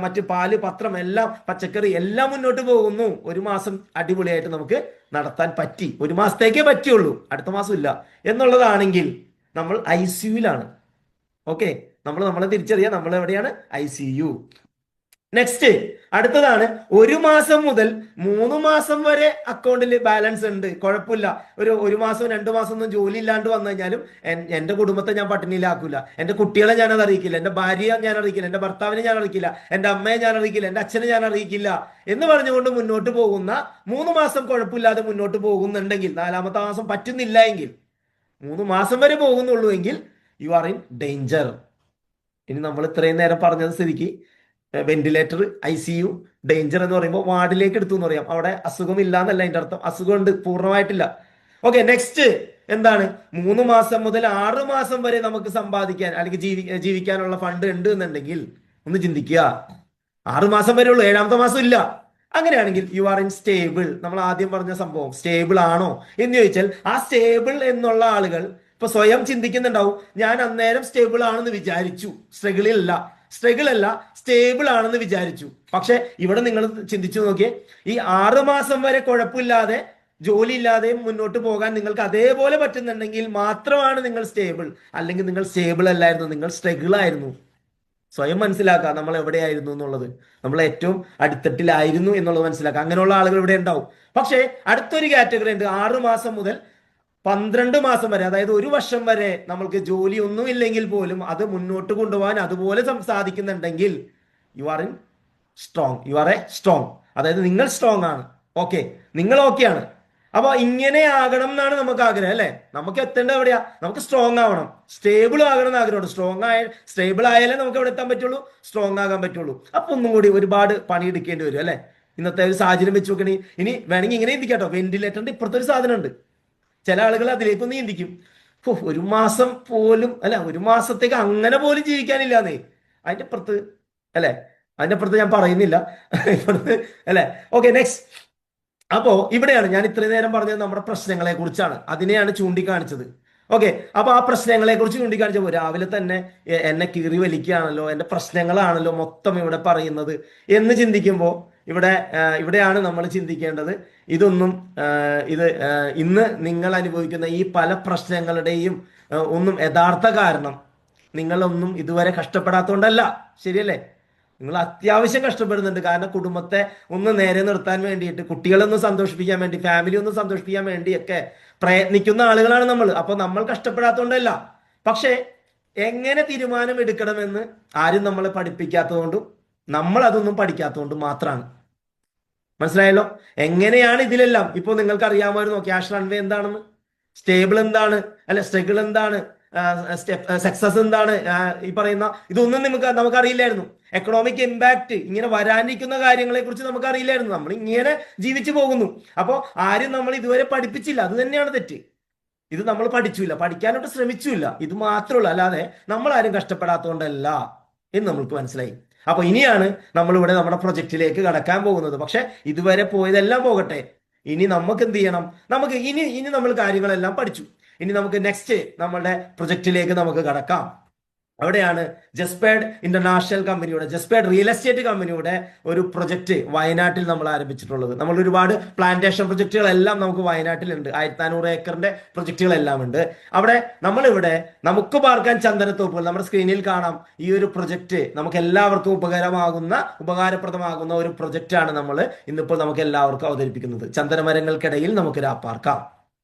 മറ്റ് പാല്, പത്രം, എല്ലാം, പച്ചക്കറി എല്ലാം മുന്നോട്ട് പോകുന്നു. ഒരു മാസം അടിപൊളിയായിട്ട് നമുക്ക് നടത്താൻ പറ്റി. ഒരു മാസത്തേക്കേ പറ്റുള്ളൂ, അടുത്ത മാസം ഇല്ല എന്നുള്ളതാണെങ്കിൽ നമ്മൾ ICUവിലാണ്. ഓക്കെ, നമ്മളെ തിരിച്ചറിയാം, നമ്മൾ എവിടെയാണ്? ICU. നെക്സ്റ്റ് അടുത്തതാണ്, ഒരു മാസം മുതൽ 3 മാസം വരെ അക്കൗണ്ടിൽ ബാലൻസ് ഉണ്ട്, കുഴപ്പമില്ല. ഒരു മാസം 2 മാസം ഒന്നും ജോലി ഇല്ലാണ്ട് വന്നു കഴിഞ്ഞാലും എന്റെ കുടുംബത്തെ ഞാൻ പട്ടിണിയിലാക്കൂല, എന്റെ കുട്ടികളെ ഞാൻ അത് അറിയിക്കില്ല, എന്റെ ഭാര്യയെ ഞാൻ അറിയിക്കില്ല, എന്റെ ഭർത്താവിനെ ഞാൻ അറിയിക്കില്ല, എന്റെ അമ്മയെ ഞാൻ അറിയിക്കില്ല, എന്റെ അച്ഛനെ ഞാൻ അറിയിക്കില്ല എന്ന് പറഞ്ഞുകൊണ്ട് മുന്നോട്ട് പോകുന്ന 3 മാസം കുഴപ്പമില്ലാതെ മുന്നോട്ട് പോകുന്നുണ്ടെങ്കിൽ, 4ാമത്തെ മാസം പറ്റുന്നില്ല എങ്കിൽ, 3 മാസം വരെ പോകുന്നുള്ളൂ എങ്കിൽ യു ആർ ഇൻ ഡേഞ്ചർ. ഇനി നമ്മൾ ഇത്രയും നേരം പറഞ്ഞത് സ്ഥിതിക്ക് വെന്റിലേറ്റർ, ICU, ഡേഞ്ചർ എന്ന് പറയുമ്പോൾ വാർഡിലേക്ക് എടുത്തു എന്ന് പറയാം. അവിടെ അസുഖമില്ല എന്നല്ല അതിന്റെ അർത്ഥം, അസുഖമുണ്ട്, പൂർണ്ണമായിട്ടില്ല. ഓക്കെ, നെക്സ്റ്റ് എന്താണ്? 3 മാസം മുതൽ 6 മാസം വരെ നമുക്ക് സമ്പാദിക്കാൻ അല്ലെങ്കിൽ ജീവിക്കാനുള്ള ഫണ്ട് ഉണ്ട് എന്നുണ്ടെങ്കിൽ ഒന്ന് ചിന്തിക്കുക. 6 മാസം വരെ ഉള്ളൂ, 7ാമത്തെ മാസം ഇല്ല. അങ്ങനെയാണെങ്കിൽ യു ആർ ഇൻ സ്റ്റേബിൾ. നമ്മൾ ആദ്യം പറഞ്ഞ സംഭവം സ്റ്റേബിൾ ആണോ എന്ന് ചോദിച്ചാൽ, ആ സ്റ്റേബിൾ എന്നുള്ള ആളുകൾ ഇപ്പൊ സ്വയം ചിന്തിക്കുന്നുണ്ടാവും, ഞാൻ അന്നേരം സ്റ്റേബിൾ ആണെന്ന് വിചാരിച്ചു, സ്ട്രഗിൾ അല്ല സ്റ്റേബിൾ ആണെന്ന് വിചാരിച്ചു. പക്ഷെ ഇവിടെ നിങ്ങൾ ചിന്തിച്ചു നോക്കിയേ, ഈ 6 മാസം വരെ കുഴപ്പമില്ലാതെ ജോലി ഇല്ലാതെയും മുന്നോട്ട് പോകാൻ നിങ്ങൾക്ക് അതേപോലെ പറ്റുന്നുണ്ടെങ്കിൽ മാത്രമാണ് നിങ്ങൾ സ്റ്റേബിൾ. അല്ലെങ്കിൽ നിങ്ങൾ സ്റ്റേബിൾ അല്ലായിരുന്നു, നിങ്ങൾ സ്ട്രഗിൾ ആയിരുന്നു. സ്വയം മനസ്സിലാക്കുക നമ്മൾ എവിടെയായിരുന്നു എന്നുള്ളത്, നമ്മൾ ഏറ്റവും അടിത്തട്ടിലായിരുന്നു എന്നുള്ളത് മനസ്സിലാക്കുക. അങ്ങനെയുള്ള ആളുകൾ ഇവിടെ ഉണ്ടാവും. പക്ഷേ അടുത്തൊരു കാറ്റഗറി ഉണ്ട്, 6 മാസം മുതൽ 12 മാസം വരെ, അതായത് 1 വർഷം വരെ നമ്മൾക്ക് ജോലി ഒന്നും ഇല്ലെങ്കിൽ പോലും അത് മുന്നോട്ട് കൊണ്ടുപോകാൻ അതുപോലെ സാധിക്കുന്നുണ്ടെങ്കിൽ you are in strong, you are a strong. അതായത് നിങ്ങൾ സ്ട്രോങ് ആണ്, ഓക്കെ, നിങ്ങൾ ഓക്കെയാണ്. അപ്പൊ ഇങ്ങനെ ആകണം എന്നാണ് നമുക്ക് ആഗ്രഹം, അല്ലെ? നമുക്ക് എത്തേണ്ടത് എവിടെയാ? നമുക്ക് സ്ട്രോങ് ആവണം, സ്റ്റേബിൾ ആകണം എന്ന് ആഗ്രഹമുണ്ട്. സ്റ്റേബിൾ ആയാലേ നമുക്ക് എവിടെ എത്താൻ പറ്റുള്ളൂ, സ്ട്രോങ് ആകാൻ പറ്റുള്ളൂ. അപ്പൊ ഒന്നും കൂടി ഒരുപാട് പണിയെടുക്കേണ്ടി വരും, അല്ലെ? ഇന്നത്തെ ഒരു സാഹചര്യം വെച്ച് നോക്കണേ. ഇനി വേണമെങ്കിൽ ഇങ്ങനെ ചിന്തിക്കാട്ടോ, വെന്റിലേറ്ററിന്റെ ഇപ്പുറത്തെ ഒരു സാധനം ഉണ്ട്. ചില ആളുകൾ അതിലേക്കൊന്ന് ചിന്തിക്കും, ഒരു മാസം പോലും അല്ല, 1 മാസത്തേക്ക് അങ്ങനെ പോലും ജീവിക്കാനില്ലാന്നേ. അതിന്റെ അപ്പുറത്ത്, അല്ലെ? അതിന്റെ അപ്പുറത്ത് ഞാൻ പറയുന്നില്ല അല്ലെ? Okay, next. അപ്പോ ഇവിടെയാണ് ഞാൻ ഇത്രയും നേരം പറഞ്ഞത് നമ്മുടെ പ്രശ്നങ്ങളെ കുറിച്ചാണ്, അതിനെയാണ് ചൂണ്ടിക്കാണിച്ചത്. ഓക്കെ, അപ്പൊ ആ പ്രശ്നങ്ങളെ കുറിച്ച് ചൂണ്ടിക്കാണിച്ചപ്പോൾ രാവിലെ തന്നെ എന്നെ കീറി വലിക്കുകയാണല്ലോ, എന്റെ പ്രശ്നങ്ങളാണല്ലോ മൊത്തം ഇവിടെ പറയുന്നത് എന്ന് ചിന്തിക്കുമ്പോൾ ഇവിടെയാണ് നമ്മൾ ചിന്തിക്കേണ്ടത്. ഇന്ന് നിങ്ങൾ അനുഭവിക്കുന്ന ഈ പല പ്രശ്നങ്ങളുടെയും ഒന്നും യഥാർത്ഥ കാരണം നിങ്ങളൊന്നും ഇതുവരെ കഷ്ടപ്പെടാത്തതുകൊണ്ടല്ല, ശരിയല്ലേ? നിങ്ങൾ അത്യാവശ്യം കഷ്ടപ്പെടുന്നുണ്ട്. കാരണം കുടുംബത്തെ ഒന്ന് നേരെ നിർത്താൻ വേണ്ടിയിട്ട്, കുട്ടികളെ ഒന്ന് സന്തോഷിപ്പിക്കാൻ വേണ്ടി, ഫാമിലി ഒന്ന് സന്തോഷിപ്പിക്കാൻ വേണ്ടിയൊക്കെ പ്രയത്നിക്കുന്ന ആളുകളാണ് നമ്മൾ. അപ്പൊ നമ്മൾ കഷ്ടപ്പെടാത്തതുകൊണ്ടല്ല, പക്ഷെ എങ്ങനെ തീരുമാനം എടുക്കണമെന്ന് ആരും നമ്മളെ പഠിപ്പിക്കാത്തതുകൊണ്ടും നമ്മൾ അതൊന്നും പഠിക്കാത്തതുകൊണ്ടും മാത്രമാണ്. മനസ്സിലായല്ലോ? എങ്ങനെയാണ് ഇതിലെല്ലാം ഇപ്പൊ നിങ്ങൾക്ക് അറിയാമായിരുന്നു ക്യാഷ് റൺവേ എന്താണെന്ന്, സ്റ്റേബിൾ എന്താണ്, അല്ലെ സ്ട്രഗിൾ എന്താണ്, സക്സസ് എന്താണ്, ഈ പറയുന്ന ഇതൊന്നും നമുക്കറിയില്ലായിരുന്നു. എക്കണോമിക് ഇമ്പാക്ട്, ഇങ്ങനെ വരാനിരിക്കുന്ന കാര്യങ്ങളെ കുറിച്ച് നമുക്കറിയില്ലായിരുന്നു. നമ്മൾ ഇങ്ങനെ ജീവിച്ചു പോകുന്നു. അപ്പോൾ ആരും നമ്മൾ ഇതുവരെ പഠിപ്പിച്ചില്ല, അത് തന്നെയാണ് തെറ്റ്. ഇത് നമ്മൾ പഠിച്ചില്ല, പഠിക്കാനോട്ട് ശ്രമിച്ചില്ല, ഇത് മാത്രമല്ല, അല്ലാതെ നമ്മൾ ആരും കഷ്ടപ്പെടാത്തതുകൊണ്ടല്ല എന്ന് നമ്മൾക്ക് മനസ്സിലായി. അപ്പൊ ഇനിയാണ് നമ്മളിവിടെ നമ്മുടെ പ്രൊജക്റ്റിലേക്ക് കടക്കാൻ പോകുന്നത്. പക്ഷെ ഇതുവരെ പോയതെല്ലാം പോകട്ടെ, ഇനി നമുക്ക് എന്ത് ചെയ്യണം? നമുക്ക് ഇനി നമ്മൾ കാര്യങ്ങളെല്ലാം പഠിച്ചു. ഇനി നമുക്ക് നെക്സ്റ്റ് നമ്മളുടെ പ്രൊജക്റ്റിലേക്ക് നമുക്ക് കടക്കാം. അവിടെയാണ് ജസ്പേഡ് ഇന്റർനാഷണൽ കമ്പനിയുടെ, ജസ്പേഡ് റിയൽ എസ്റ്റേറ്റ് കമ്പനിയുടെ ഒരു പ്രൊജക്ട് വയനാട്ടിൽ നമ്മൾ ആരംഭിച്ചിട്ടുള്ളത്. നമ്മൾ ഒരുപാട് പ്ലാന്റേഷൻ പ്രൊജക്ടുകളെല്ലാം നമുക്ക് വയനാട്ടിലുണ്ട്. 1400 ഏക്കറിന്റെ പ്രൊജക്ടുകളെല്ലാം ഉണ്ട്. അവിടെ നമ്മളിവിടെ നമുക്ക് പാർക്കാൻ ചന്ദനത്തോപ്പുകൾ, നമ്മുടെ സ്ക്രീനിൽ കാണാം. ഈ ഒരു പ്രൊജക്ട് നമുക്ക് എല്ലാവർക്കും ഉപകാരപ്രദമാകുന്ന ഒരു പ്രൊജക്റ്റാണ് നമ്മൾ ഇന്നിപ്പോൾ നമുക്ക് എല്ലാവർക്കും അവതരിപ്പിക്കുന്നത്. ചന്ദനമരങ്ങൾക്കിടയിൽ നമുക്ക് രാപ്പാർക്കാം.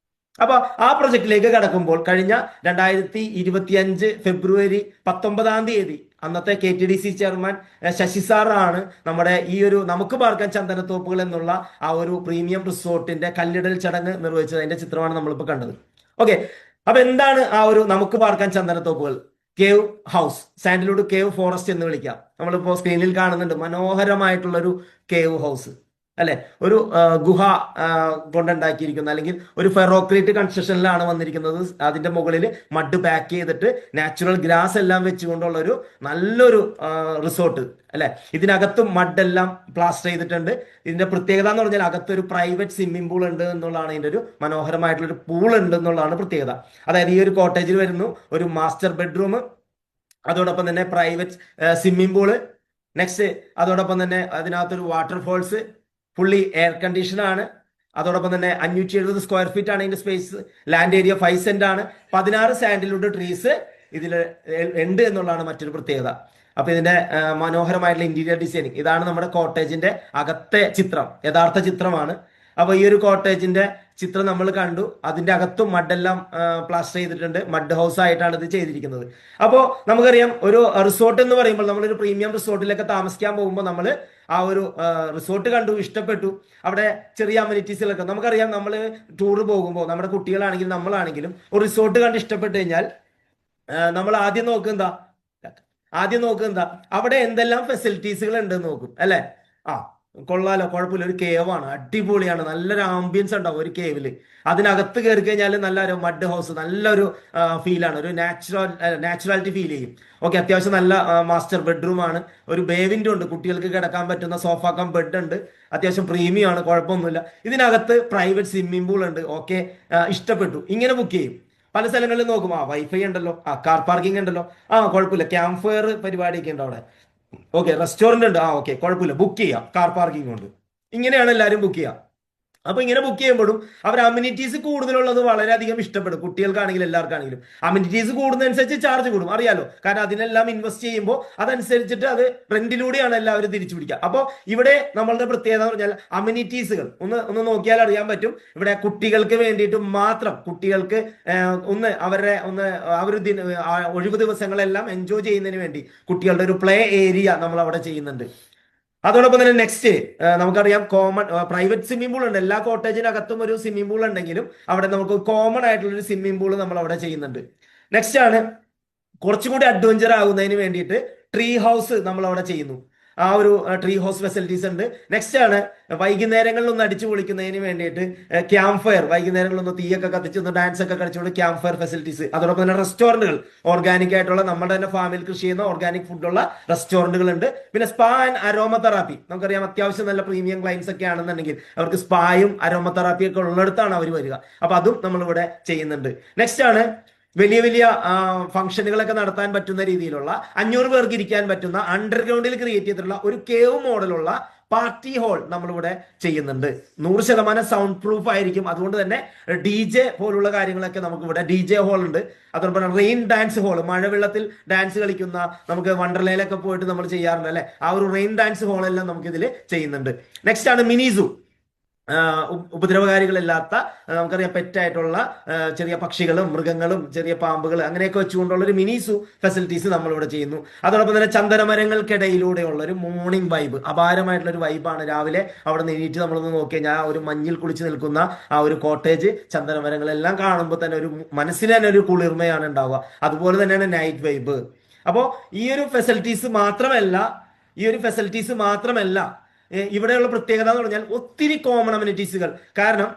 അപ്പൊ ആ പ്രൊജക്റ്റിലേക്ക് കടക്കുമ്പോൾ കഴിഞ്ഞ 2025 ഫെബ്രുവരി 19 അന്നത്തെ KTDC ചെയർമാൻ ശശി സാറാണ് നമ്മുടെ ഈ ഒരു നമുക്ക് പാർക്കാൻ ചന്ദനത്തോപ്പുകൾ എന്നുള്ള ആ ഒരു പ്രീമിയം റിസോർട്ടിന്റെ കല്ലിടൽ ചടങ്ങ് നിർവഹിച്ചത്. അതിന്റെ ചിത്രമാണ് നമ്മളിപ്പോൾ കണ്ടത്. ഓക്കെ, അപ്പൊ എന്താണ് ആ ഒരു നമുക്ക് പാർക്കാൻ ചന്ദനത്തോപ്പുകൾ? Cave house, sandalwood cave forest എന്ന് വിളിക്കാം. നമ്മളിപ്പോ സ്ക്രീനിൽ കാണുന്നുണ്ട് മനോഹരമായിട്ടുള്ള ഒരു കേവ് ഹൗസ്, അല്ലെ, ഒരു ഗുഹ കൊണ്ടുണ്ടാക്കിയിരിക്കുന്ന അല്ലെങ്കിൽ ഒരു ഫെറോക്രീറ്റ് കൺസ്ട്രക്ഷനിലാണ് വന്നിരിക്കുന്നത്. അതിന്റെ മുകളിൽ മഡ് പാക്ക് ചെയ്തിട്ട് നാച്ചുറൽ ഗ്രാസ് എല്ലാം വെച്ചുകൊണ്ടുള്ള ഒരു നല്ലൊരു റിസോർട്ട് അല്ലെ. ഇതിനകത്തും മഡ് എല്ലാം പ്ലാസ്റ്റർ ചെയ്തിട്ടുണ്ട്. ഇതിന്റെ പ്രത്യേകത എന്ന് പറഞ്ഞാൽ അകത്തൊരു പ്രൈവറ്റ് സ്വിമ്മിംഗ് പൂൾ ഉണ്ട് എന്നുള്ളതാണ്. ഇതിന്റെ ഒരു മനോഹരമായിട്ടുള്ള ഒരു പൂൾ ഉണ്ട് എന്നുള്ളതാണ് പ്രത്യേകത. അതായത് ഈ ഒരു കോട്ടേജിൽ വരുന്നു ഒരു മാസ്റ്റർ ബെഡ്റൂം, അതോടൊപ്പം തന്നെ പ്രൈവറ്റ് സ്വിമ്മിംഗ് പൂള്, നെക്സ്റ്റ് അതോടൊപ്പം തന്നെ അതിനകത്തൊരു വാട്ടർഫോൾസ്, ഫുള്ളി എയർ കണ്ടീഷൻ ആണ്. അതോടൊപ്പം തന്നെ 570 സ്ക്വയർ ഫീറ്റ് ആണ് ഇതിന്റെ സ്പേസ്. ലാൻഡ് ഏരിയ 5 സെന്റ് ആണ്. 16 സാൻഡിൽവുഡ് ട്രീസ് ഇതിൽ ഉണ്ട് എന്നുള്ളതാണ് മറ്റൊരു പ്രത്യേകത. അപ്പൊ ഇതിന്റെ മനോഹരമായിട്ടുള്ള ഇന്റീരിയർ ഡിസൈനിങ്, ഇതാണ് നമ്മുടെ കോട്ടേജിന്റെ അകത്തെ ചിത്രം, യഥാർത്ഥ ചിത്രമാണ്. അപ്പൊ ഈ ഒരു കോട്ടേജിന്റെ ചിത്രം നമ്മൾ കണ്ടു. അതിന്റെ അകത്തും മഡെല്ലാം പ്ലാസ്റ്റർ ചെയ്തിട്ടുണ്ട്. മഡ് ഹൗസ് ആയിട്ടാണ് ഇത് ചെയ്തിരിക്കുന്നത്. അപ്പോൾ നമുക്കറിയാം ഒരു റിസോർട്ട് എന്ന് പറയുമ്പോൾ നമ്മളൊരു പ്രീമിയം റിസോർട്ടിലൊക്കെ താമസിക്കാൻ പോകുമ്പോൾ നമ്മൾ ആ ഒരു റിസോർട്ട് കണ്ടു, ഇഷ്ടപ്പെട്ടു. അവിടെ ചെറിയ അമ്യൂണിറ്റീസുകളൊക്കെ നമുക്കറിയാം. നമ്മൾ ടൂർ പോകുമ്പോൾ നമ്മുടെ കുട്ടികളാണെങ്കിലും നമ്മളാണെങ്കിലും ഒരു റിസോർട്ട് കണ്ട് ഇഷ്ടപ്പെട്ടു കഴിഞ്ഞാൽ നമ്മൾ ആദ്യം നോക്കുക അവിടെ എന്തെല്ലാം ഫെസിലിറ്റീസുകൾ ഉണ്ടെന്ന് നോക്കും അല്ലെ. ആ കൊള്ളാലോ, കുഴപ്പമില്ല, ഒരു കേവാണ്, അടിപൊളിയാണ്, നല്ലൊരു ആംബിയൻസ് ഉണ്ടാവും ഒരു കേവില്. അതിനകത്ത് കയറി കഴിഞ്ഞാൽ നല്ലൊരു മഡ് ഹൗസ്, നല്ലൊരു ഫീലാണ്, ഒരു നാച്ചുറാലിറ്റി ഫീൽ ചെയ്യും. ഓക്കെ, അത്യാവശ്യം നല്ല മാസ്റ്റർ ബെഡ്റൂം ആണ്. ഒരു ബേവിൻ്റെ ഉണ്ട്, കുട്ടികൾക്ക് കിടക്കാൻ പറ്റുന്ന സോഫ കം ബെഡ് ഉണ്ട്. അത്യാവശ്യം പ്രീമിയം ആണ്, കുഴപ്പമൊന്നുമില്ല. ഇതിനകത്ത് പ്രൈവറ്റ് സ്വിമ്മിംഗ് പൂൾ ഉണ്ട്. ഓക്കെ, ഇഷ്ടപ്പെട്ടു, ഇങ്ങനെ ബുക്ക് ചെയ്യും. പല സ്ഥലങ്ങളിൽ നോക്കും, വൈഫൈ ഉണ്ടല്ലോ, കാർ പാർക്കിംഗ് ഉണ്ടല്ലോ, കുഴപ്പമില്ല, ക്യാമ്പ് ഫയർ പരിപാടിയൊക്കെ ഉണ്ട് അവിടെ. ഓക്കെ, റെസ്റ്റോറന്റ് ഉണ്ട്, ഓക്കെ, കുഴപ്പമില്ല, ബുക്ക് ചെയ്യാം, കാർ പാർക്കിംഗ് ഉണ്ട്. ഇങ്ങനെയാണ് എല്ലാവരും ബുക്ക് ചെയ്യുക. അപ്പൊ ഇങ്ങനെ ബുക്ക് ചെയ്യുമ്പോഴും അവർ അമ്യൂണിറ്റീസ് കൂടുതലുള്ളത് വളരെയധികം ഇഷ്ടപ്പെടും. കുട്ടികൾക്കാണെങ്കിലും എല്ലാവർക്കാണെങ്കിലും അമ്യൂണിറ്റീസ് കൂടുന്നതനുസരിച്ച് ചാർജ് കൂടും, അറിയാലോ. കാരണം അതിനെല്ലാം ഇൻവെസ്റ്റ് ചെയ്യുമ്പോൾ അതനുസരിച്ചിട്ട് അത് റെന്റിലൂടെയാണ് എല്ലാവരും തിരിച്ചു പിടിക്കുക. അപ്പോൾ ഇവിടെ നമ്മളുടെ പ്രത്യേകത എന്ന് പറഞ്ഞാൽ അമ്യൂണിറ്റീസുകൾ ഒന്ന് നോക്കിയാൽ അറിയാൻ പറ്റും. ഇവിടെ കുട്ടികൾക്ക് വേണ്ടിയിട്ട് മാത്രം, കുട്ടികൾക്ക് ഒഴിവ് ദിവസങ്ങളെല്ലാം എൻജോയ് ചെയ്യുന്നതിന് വേണ്ടി കുട്ടികളുടെ ഒരു പ്ലേ ഏരിയ നമ്മൾ അവിടെ ചെയ്യുന്നുണ്ട്. അതോടൊപ്പം തന്നെ നെക്സ്റ്റ് നമുക്കറിയാം കോമൺ പ്രൈവറ്റ് സ്വിമ്മിംഗ് പൂൾ ഉണ്ട്. എല്ലാ കോട്ടേജിനകത്തും ഒരു സ്വിമ്മിംഗ് പൂൾ ഉണ്ടെങ്കിലും അവിടെ നമുക്ക് കോമൺ ആയിട്ടുള്ള ഒരു സ്വിമ്മിംഗ് പൂൾ നമ്മൾ അവിടെ ചെയ്യുന്നുണ്ട്. നെക്സ്റ്റ് ആണ് കുറച്ചും കൂടി അഡ്വഞ്ചർ ആകുന്നതിന് വേണ്ടിയിട്ട് ട്രീ ഹൗസ് നമ്മൾ അവിടെ ചെയ്യുന്നു. ആ ഒരു ട്രീ ഹൗസ് ഫെസിലിറ്റീസ് ഉണ്ട്. നെക്സ്റ്റ് ആണ് വൈകുന്നേരങ്ങളിൽ ഒന്ന് അടിച്ചു പൊളിക്കുന്നതിന് വേണ്ടിയിട്ട് ക്യാമ്പ് ഫയർ, വൈകുന്നേരങ്ങളിൽ തീയൊക്കെ കത്തിച്ച് ഡാൻസ് ഒക്കെ കളിച്ചുകൊണ്ട് ക്യാമ്പ് ഫയർ ഫെസിലിറ്റീസ്. അതോടൊപ്പം തന്നെ റെസ്റ്റോറന്റുകൾ, ഓർഗാനിക് ആയിട്ടുള്ള നമ്മുടെ തന്നെ ഫാമിൽ കൃഷി ചെയ്യുന്ന ഓർഗാനിക് ഫുഡുള്ള റെസ്റ്റോറന്റുകൾ ഉണ്ട്. പിന്നെ സ്പാ ആൻഡ് അരോമ തെറാപ്പി, നമുക്കറിയാം അത്യാവശ്യം നല്ല പ്രീമിയം ക്ലൈൻസ് ഒക്കെ ആണെന്നുണ്ടെങ്കിൽ അവർക്ക് സ്പായും അരോമ തെറാപ്പിയും ഒക്കെ ഉള്ളിടത്താണ് അവർ വരിക. അപ്പൊ അതും നമ്മളിവിടെ ചെയ്യുന്നുണ്ട്. നെക്സ്റ്റ് ആണ് വലിയ ഫംഗ്ഷനുകളൊക്കെ നടത്താൻ പറ്റുന്ന രീതിയിലുള്ള 500 പേർക്ക് ഇരിക്കാൻ പറ്റുന്ന അണ്ടർഗ്രൗണ്ടിൽ ക്രിയേറ്റ് ചെയ്തിട്ടുള്ള ഒരു കേവ് മോഡലുള്ള പാർട്ടി ഹാൾ നമ്മളിവിടെ ചെയ്യുന്നുണ്ട്. 100% സൗണ്ട് പ്രൂഫ് ആയിരിക്കും. അതുകൊണ്ട് തന്നെ DJ പോലുള്ള കാര്യങ്ങളൊക്കെ നമുക്ക് ഇവിടെ DJ ഹാൾ ഉണ്ട്. അതോടൊപ്പം റെയിൻ ഡാൻസ് ഹാൾ, മഴവെള്ളത്തിൽ ഡാൻസ് കളിക്കുന്ന, നമുക്ക് വണ്ടർലയിലൊക്കെ പോയിട്ട് നമ്മൾ ചെയ്യാറുണ്ട് അല്ലെ, ആ ഒരു റെയിൻ ഡാൻസ് ഹാളെല്ലാം നമുക്ക് ഇതിൽ ചെയ്യുന്നുണ്ട്. നെക്സ്റ്റ് ആണ് മിനി സൂ, ഉപദ്രവകാരികളില്ലാത്ത നമുക്കറിയാം പെറ്റായിട്ടുള്ള ചെറിയ പക്ഷികളും മൃഗങ്ങളും ചെറിയ പാമ്പുകൾ അങ്ങനെയൊക്കെ വെച്ചുകൊണ്ടുള്ള ഒരു മിനി സൂ ഫെസിലിറ്റീസ് നമ്മളിവിടെ ചെയ്യുന്നു. അതോടൊപ്പം തന്നെ ചന്ദനമരങ്ങൾക്കിടയിലൂടെയുള്ള ഒരു മോർണിംഗ് വൈബ്, അപാരമായിട്ടുള്ള ഒരു വൈബാണ്. രാവിലെ അവിടെ നീറ്റ് നമ്മളൊന്ന് നോക്കി കഴിഞ്ഞാൽ ഒരു മഞ്ഞിൽ കുളിച്ച് നിൽക്കുന്ന ആ ഒരു കോട്ടേജ്, ചന്ദനമരങ്ങളെല്ലാം കാണുമ്പോൾ തന്നെ ഒരു മനസ്സിന് തന്നെ ഒരു കുളിർമയാണ് ഉണ്ടാവുക. അതുപോലെ തന്നെയാണ് നൈറ്റ് വൈബ്. അപ്പോൾ ഈ ഒരു ഫെസിലിറ്റീസ് മാത്രമല്ല ഇവിടെയുള്ള പ്രത്യേകത എന്ന് പറഞ്ഞാൽ ഒത്തിരി കോമൺ അമ്യൂണിറ്റീസുകൾ. കാരണം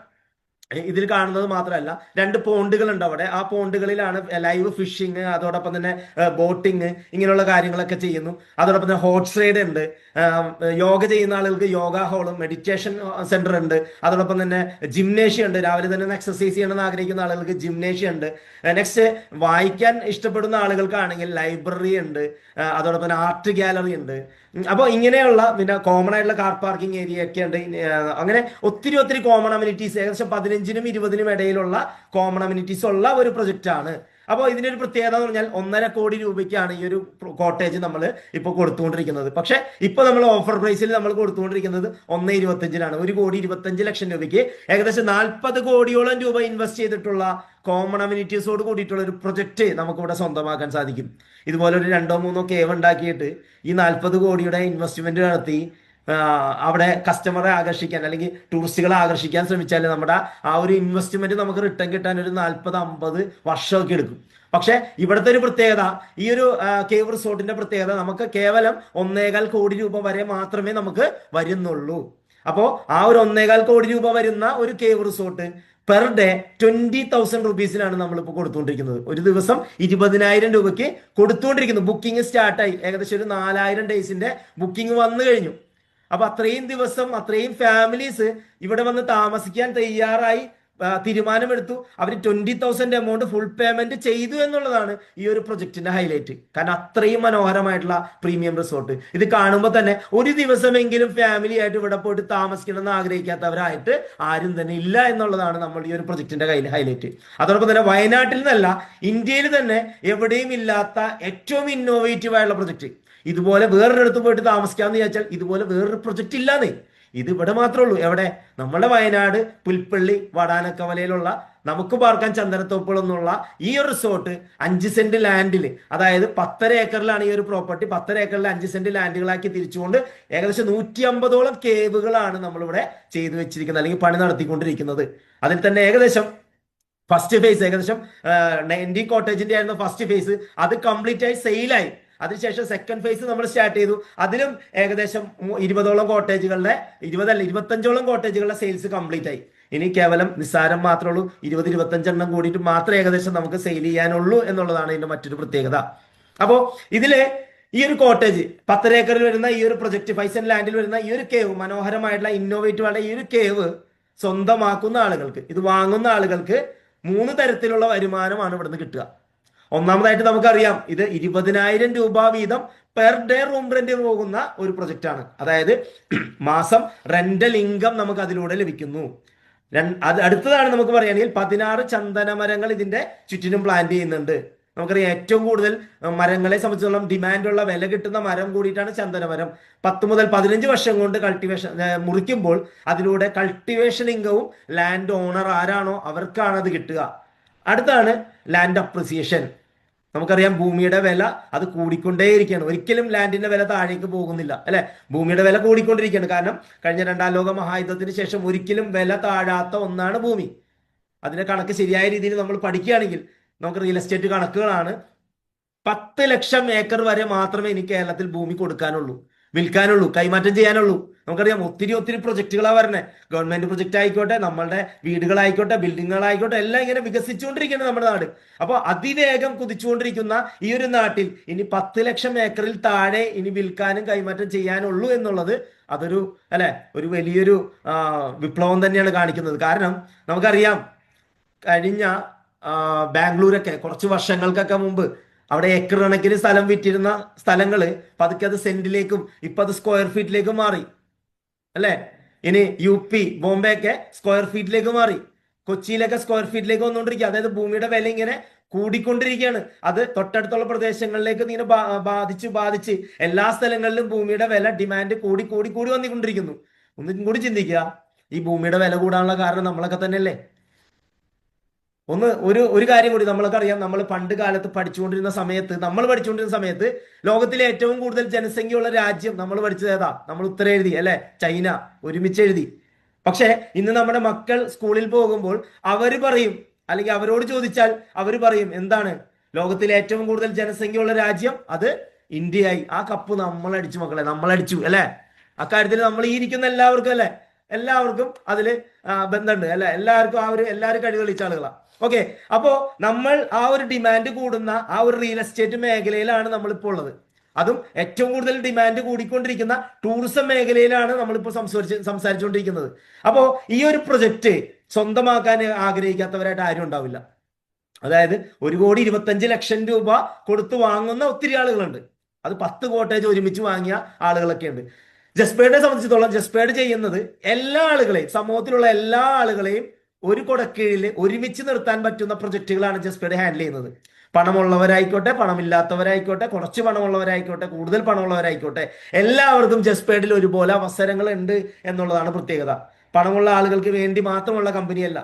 ഇതിൽ കാണുന്നത് മാത്രമല്ല, 2 പോണ്ടുകൾ ഉണ്ട് അവിടെ. ആ പോണ്ടുകളിലാണ് ലൈവ് ഫിഷിങ്, അതോടൊപ്പം തന്നെ ബോട്ടിങ്, ഇങ്ങനെയുള്ള കാര്യങ്ങളൊക്കെ ചെയ്യുന്നു. അതോടൊപ്പം തന്നെ ഹോർസ് റൈഡ് ഉണ്ട്. യോഗ ചെയ്യുന്ന ആളുകൾക്ക് യോഗ ഹോളും മെഡിറ്റേഷൻ സെന്റർ ഉണ്ട്. അതോടൊപ്പം തന്നെ ജിംനേഷ്യം ഉണ്ട്. രാവിലെ തന്നെ എക്സസൈസ് ചെയ്യണമെന്ന് ആഗ്രഹിക്കുന്ന ആളുകൾക്ക് ജിംനേഷ്യം ഉണ്ട്. നെക്സ്റ്റ് വായിക്കാൻ ഇഷ്ടപ്പെടുന്ന ആളുകൾക്കാണെങ്കിൽ ലൈബ്രറി ഉണ്ട്. അതോടൊപ്പം തന്നെ ആർട്ട് ഗാലറി ഉണ്ട്. അപ്പോൾ ഇങ്ങനെയുള്ള പിന്നെ കോമൺ ആയിട്ടുള്ള കാർ പാർക്കിംഗ് ഏരിയ ഒക്കെ ഉണ്ട്. അങ്ങനെ ഒത്തിരി കോമൺ അമ്യൂണിറ്റീസ്, ഏകദേശം 15നും 20നും ഇടയിലുള്ള കോമൺ അമ്യൂണിറ്റീസ് ഉള്ള ഒരു പ്രൊജക്റ്റ് ആണ്. അപ്പോൾ ഇതിന്റെ ഒരു പ്രത്യേകത എന്ന് പറഞ്ഞാൽ 1.5 കോടി രൂപയ്ക്കാണ് ഈ ഒരു കോട്ടേജ് നമ്മൾ ഇപ്പോൾ കൊടുത്തുകൊണ്ടിരിക്കുന്നത്. പക്ഷെ ഇപ്പൊ നമ്മൾ ഓഫർ പ്രൈസിൽ നമ്മൾ കൊടുത്തുകൊണ്ടിരിക്കുന്നത് 1.25-നാണ്. 1,25,00,000 രൂപയ്ക്ക് ഏകദേശം 40 കോടിയോളം രൂപ ഇൻവെസ്റ്റ് ചെയ്തിട്ടുള്ള കോമൺ അമ്യൂണിറ്റീസോട് കൂടിയിട്ടുള്ള ഒരു പ്രൊജക്ട് നമുക്കിവിടെ സ്വന്തമാക്കാൻ സാധിക്കും. ഇതുപോലെ ഒരു 2-3 കേവ് ഉണ്ടാക്കിയിട്ട് ഈ 40 കോടിയുടെ ഇൻവെസ്റ്റ്മെന്റ് നടത്തി അവിടെ കസ്റ്റമറെ ആകർഷിക്കാൻ അല്ലെങ്കിൽ ടൂറിസ്റ്റുകളെ ആകർഷിക്കാൻ ശ്രമിച്ചാൽ നമ്മുടെ ആ ഒരു ഇൻവെസ്റ്റ്മെന്റ് നമുക്ക് റിട്ടേൺ കിട്ടാൻ ഒരു 40-50 വർഷമൊക്കെ എടുക്കും. പക്ഷെ ഇവിടുത്തെ ഒരു പ്രത്യേകത, ഈ ഒരു കേവ് റിസോർട്ടിന്റെ പ്രത്യേകത, നമുക്ക് കേവലം 1.25 കോടി രൂപ വരെ മാത്രമേ നമുക്ക് വരുന്നുള്ളൂ. അപ്പോൾ ആ ഒരു 1.25 കോടി രൂപ വരുന്ന ഒരു കേവ് റിസോർട്ട് പെർ ഡേ 20,000 റുപ്പീസിനാണ് നമ്മളിപ്പോൾ കൊടുത്തുകൊണ്ടിരിക്കുന്നത്. ഒരു ദിവസം 20,000 രൂപയ്ക്ക് കൊടുത്തുകൊണ്ടിരിക്കുന്നു. ബുക്കിംഗ് സ്റ്റാർട്ടായി, ഏകദേശം ഒരു 4,000 ഡേയ്സിന്റെ ബുക്കിംഗ് വന്നു കഴിഞ്ഞു. അപ്പൊ അത്രയും ദിവസം അത്രയും ഫാമിലീസ് ഇവിടെ വന്ന് താമസിക്കാൻ തയ്യാറായി തീരുമാനമെടുത്തു. അവർ 20,000 എമൗണ്ട് ഫുൾ പേയ്മെന്റ് ചെയ്തു എന്നുള്ളതാണ് ഈ ഒരു പ്രൊജക്ടിന്റെ ഹൈലൈറ്റ്. കാരണം അത്രയും മനോഹരമായിട്ടുള്ള പ്രീമിയം റിസോർട്ട് ഇത് കാണുമ്പോൾ തന്നെ ഒരു ദിവസമെങ്കിലും ഫാമിലി ആയിട്ട് ഇവിടെ പോയിട്ട് താമസിക്കണമെന്ന് ആഗ്രഹിക്കാത്തവരായിട്ട് ആരും തന്നെ ഇല്ല എന്നുള്ളതാണ് നമ്മുടെ ഈ ഒരു പ്രൊജക്ടിന്റെ ഹൈലൈറ്റ്. അതോടൊപ്പം തന്നെ വയനാട്ടിൽ നിന്നല്ല, ഇന്ത്യയിൽ തന്നെ എവിടെയും ഇല്ലാത്ത ഏറ്റവും ഇന്നോവേറ്റീവ് ആയിട്ടുള്ള പ്രൊജക്ട്. ഇതുപോലെ വേറൊരിടത്ത് പോയിട്ട് താമസിക്കാമെന്ന് വിചാരിച്ചാൽ ഇതുപോലെ വേറൊരു പ്രൊജക്ട് ഇല്ലാന്നേ. ഇത് ഇവിടെ മാത്രമേ ഉള്ളൂ. എവിടെ? നമ്മുടെ വയനാട് പുൽപ്പള്ളി വടാനക്കവലയിലുള്ള നമുക്ക് പാർക്കാൻ ചന്ദനത്തോപ്പുകളെന്നുള്ള ഈ ഒരു റിസോർട്ട് 5 സെന്റ് ലാൻഡിൽ, അതായത് 10.5 ഏക്കറിലാണ് ഈ ഒരു പ്രോപ്പർട്ടി. 10.5 ഏക്കറിൽ 5 സെന്റ് ലാൻഡുകളാക്കി തിരിച്ചുകൊണ്ട് ഏകദേശം 150ഓളം കേവുകളാണ് നമ്മളിവിടെ ചെയ്തു വെച്ചിരിക്കുന്നത്, അല്ലെങ്കിൽ പണി നടത്തിക്കൊണ്ടിരിക്കുന്നത്. അതിൽ തന്നെ ഏകദേശം ഫസ്റ്റ് ഫേസ് ഏകദേശം 90 കോട്ടേജിന്റെ ആയിരുന്നു ഫസ്റ്റ് ഫേസ്. അത് കംപ്ലീറ്റ് ആയി സെയിലായി. അതിനുശേഷം സെക്കൻഡ് ഫേസ് നമ്മൾ സ്റ്റാർട്ട് ചെയ്തു. അതിലും ഏകദേശം 20ഓളം കോട്ടേജുകളുടെ 25ഓളം കോട്ടേജുകളുടെ സെയിൽസ് കംപ്ലീറ്റ് ആയി. ഇനി കേവലം നിസ്സാരം മാത്രമേ ഉള്ളൂ. 20-25 എണ്ണം കൂടിയിട്ട് മാത്രമേ ഏകദേശം നമുക്ക് സെയിൽ ചെയ്യാനുള്ളൂ എന്നുള്ളതാണ് ഇതിന്റെ മറ്റൊരു പ്രത്യേകത. അപ്പോൾ ഇതില് ഈ ഒരു കോട്ടേജ് 10 ഏക്കറിൽ വരുന്ന ഈ ഒരു പ്രൊജക്ട്, 5 സെന്റ് ലാൻഡിൽ വരുന്ന ഈ ഒരു കേവ്, മനോഹരമായിട്ടുള്ള ഇന്നോവേറ്റീവ് ആയിട്ടുള്ള ഈ ഒരു കേവ് സ്വന്തമാക്കുന്ന ആളുകൾക്ക്, ഇത് വാങ്ങുന്ന ആളുകൾക്ക് 3 തരത്തിലുള്ള വരുമാനമാണ് ഇവിടുന്ന് കിട്ടുക. ഒന്നാമതായിട്ട് നമുക്കറിയാം, ഇത് 20,000 രൂപ വീതം പെർ ഡേ റൂം റെന്റ് പോകുന്ന ഒരു പ്രൊജക്റ്റ് ആണ്. അതായത് മാസം റെന്റൽ ഇൻകം നമുക്ക് അതിലൂടെ ലഭിക്കുന്നു. അടുത്തതാണ് നമുക്ക് പറയുകയാണെങ്കിൽ 16 ചന്ദനമരങ്ങൾ ഇതിന്റെ ചുറ്റിനും പ്ലാന്റ് ചെയ്യുന്നുണ്ട്. നമുക്കറിയാം ഏറ്റവും കൂടുതൽ മരങ്ങളെ സംബന്ധിച്ചിടത്തോളം ഡിമാൻഡുള്ള വില കിട്ടുന്ന മരം കൂടിയിട്ടാണ് ചന്ദനമരം. 10 മുതൽ 15 വർഷം കൊണ്ട് കൾട്ടിവേഷൻ മുറിക്കുമ്പോൾ അതിലൂടെ കൾട്ടിവേഷൻ ഇൻകവും ലാൻഡ് ഓണർ ആരാണോ അവർക്കാണ് അത് കിട്ടുക. അടുത്താണ് ലാൻഡ് അപ്രിസിയേഷൻ. നമുക്കറിയാം ഭൂമിയുടെ വില അത് കൂടിക്കൊണ്ടേയിരിക്കുകയാണ്. ഒരിക്കലും ലാൻഡിന്റെ വില താഴേക്ക് പോകുന്നില്ല, അല്ലെ? ഭൂമിയുടെ വില കൂടിക്കൊണ്ടിരിക്കുകയാണ്. കാരണം കഴിഞ്ഞ 2ാം ലോക മഹായുദ്ധത്തിന് ശേഷം ഒരിക്കലും വില താഴാത്ത ഒന്നാണ് ഭൂമി. അതിന്റെ കണക്ക് ശരിയായ രീതിയിൽ നമ്മൾ പഠിക്കുകയാണെങ്കിൽ നമുക്ക് റിയൽ എസ്റ്റേറ്റ് കണക്കുകളാണ്. 10 ലക്ഷം ഏക്കർ വരെ മാത്രമേ ഇനി കേരളത്തിൽ ഭൂമി കൊടുക്കാനുള്ളൂ, വിൽക്കാനുള്ളൂ, കൈമാറ്റം ചെയ്യാനുള്ളൂ. നമുക്കറിയാം ഒത്തിരി പ്രൊജക്ടുകളാണ് വരുന്നത്. ഗവൺമെന്റ് പ്രൊജക്ട് ആയിക്കോട്ടെ, നമ്മളുടെ വീടുകളായിക്കോട്ടെ, ബിൽഡിങ്ങുകളായിക്കോട്ടെ, എല്ലാം ഇങ്ങനെ വികസിച്ചുകൊണ്ടിരിക്കുകയാണ് നമ്മുടെ നാട്. അപ്പോൾ അതിവേഗം കുതിച്ചുകൊണ്ടിരിക്കുന്ന ഈ ഒരു നാട്ടിൽ ഇനി 10 ലക്ഷം ഏക്കറിൽ താഴെ ഇനി വിൽക്കാനും കൈമാറ്റം ചെയ്യാനുള്ളൂ എന്നുള്ളത് അതൊരു ഒരു വലിയൊരു വിപ്ലവം തന്നെയാണ് കാണിക്കുന്നത്. കാരണം നമുക്കറിയാം കഴിഞ്ഞ ബാംഗ്ലൂരൊക്കെ കുറച്ച് വർഷങ്ങൾക്കൊക്കെ മുമ്പ് അവിടെ ഏക്കർ കണക്കിന് സ്ഥലം വിറ്റിരുന്ന സ്ഥലങ്ങള് പതുക്കെ അത് സെന്റിലേക്കും ഇപ്പൊ അത് സ്ക്വയർ ഫീറ്റിലേക്കും മാറി, അല്ലെ? ഇനി UP ബോംബെ ഒക്കെ സ്ക്വയർ ഫീറ്റിലേക്ക് മാറി, കൊച്ചിയിലൊക്കെ സ്ക്വയർ ഫീറ്റിലേക്ക് വന്നുകൊണ്ടിരിക്കുക. അതായത് ഭൂമിയുടെ വില ഇങ്ങനെ കൂടിക്കൊണ്ടിരിക്കുകയാണ്. അത് തൊട്ടടുത്തുള്ള പ്രദേശങ്ങളിലേക്ക് ഇങ്ങനെ ബാധിച്ച് എല്ലാ സ്ഥലങ്ങളിലും ഭൂമിയുടെ വില ഡിമാൻഡ് കൂടി വന്നുകൊണ്ടിരിക്കുന്നു. ഒന്നും കൂടി ചിന്തിക്കുക, ഈ ഭൂമിയുടെ വില കൂടാനുള്ള കാരണം നമ്മളൊക്കെ തന്നെയല്ലേ? ഒരു കാര്യം കൂടി നമ്മളൊക്കെ അറിയാം. നമ്മൾ പണ്ട് കാലത്ത് പഠിച്ചുകൊണ്ടിരുന്ന സമയത്ത് ലോകത്തിലെ ഏറ്റവും കൂടുതൽ ജനസംഖ്യയുള്ള രാജ്യം നമ്മൾ പഠിച്ചത് ഏതാ? നമ്മൾ ഉത്തരം എഴുതി, അല്ലെ? ചൈന ഒരുമിച്ച് എഴുതി. പക്ഷെ ഇന്ന് നമ്മുടെ മക്കൾ സ്കൂളിൽ പോകുമ്പോൾ അവര് പറയും, അല്ലെങ്കിൽ അവരോട് ചോദിച്ചാൽ അവർ പറയും എന്താണ്? ലോകത്തിലെ ഏറ്റവും കൂടുതൽ ജനസംഖ്യയുള്ള രാജ്യം അത് ഇന്ത്യയായി. ആ കപ്പ് നമ്മളടിച്ചു മക്കളെ, നമ്മളടിച്ചു, അല്ലെ? അക്കാര്യത്തിൽ നമ്മൾ ഈ ഇരിക്കുന്ന എല്ലാവർക്കും അതില് ബന്ധമുണ്ട്, അല്ലെ? എല്ലാവരും കഴിവ് കളിച്ച ആളുകളാണ്. ഓക്കെ, അപ്പോ നമ്മൾ ആ ഒരു ഡിമാൻഡ് കൂടുന്ന ആ ഒരു റിയൽ എസ്റ്റേറ്റ് മേഖലയിലാണ് നമ്മളിപ്പോൾ ഉള്ളത്. അതും ഏറ്റവും കൂടുതൽ ഡിമാൻഡ് കൂടിക്കൊണ്ടിരിക്കുന്ന ടൂറിസം മേഖലയിലാണ് നമ്മളിപ്പോൾ സംസാരിച്ചുകൊണ്ടിരിക്കുന്നത്. അപ്പോൾ ഈ ഒരു പ്രൊജക്ട് സ്വന്തമാക്കാൻ ആഗ്രഹിക്കാത്തവരായിട്ട് ആരും ഉണ്ടാവില്ല. അതായത് 1,25,00,000 രൂപ കൊടുത്തു വാങ്ങുന്ന ഒത്തിരി ആളുകളുണ്ട്. അത് 10 കോട്ടേജ് ഒരുമിച്ച് വാങ്ങിയ ആളുകളൊക്കെ ഉണ്ട്. ജസ്പേഡിനെ സംബന്ധിച്ചിടത്തോളം ജസ്പേഡ് ചെയ്യുന്നത് എല്ലാ ആളുകളെയും, സമൂഹത്തിലുള്ള എല്ലാ ആളുകളെയും ഒരു കൊടക്കീഴിൽ ഒരുമിച്ച് നിർത്താൻ പറ്റുന്ന പ്രൊജക്ടുകളാണ് ജസ്പേഡ് ഹാൻഡിൽ ചെയ്യുന്നത്. പണമുള്ളവരായിക്കോട്ടെ, പണമില്ലാത്തവരായിക്കോട്ടെ, കുറച്ച് പണമുള്ളവരായിക്കോട്ടെ, കൂടുതൽ പണമുള്ളവരായിക്കോട്ടെ, എല്ലാവർക്കും ജസ്പേഡിൽ ഒരുപോലെ അവസരങ്ങൾ ഉണ്ട് എന്നുള്ളതാണ് പ്രത്യേകത. പണമുള്ള ആളുകൾക്ക് വേണ്ടി മാത്രമുള്ള കമ്പനിയല്ല.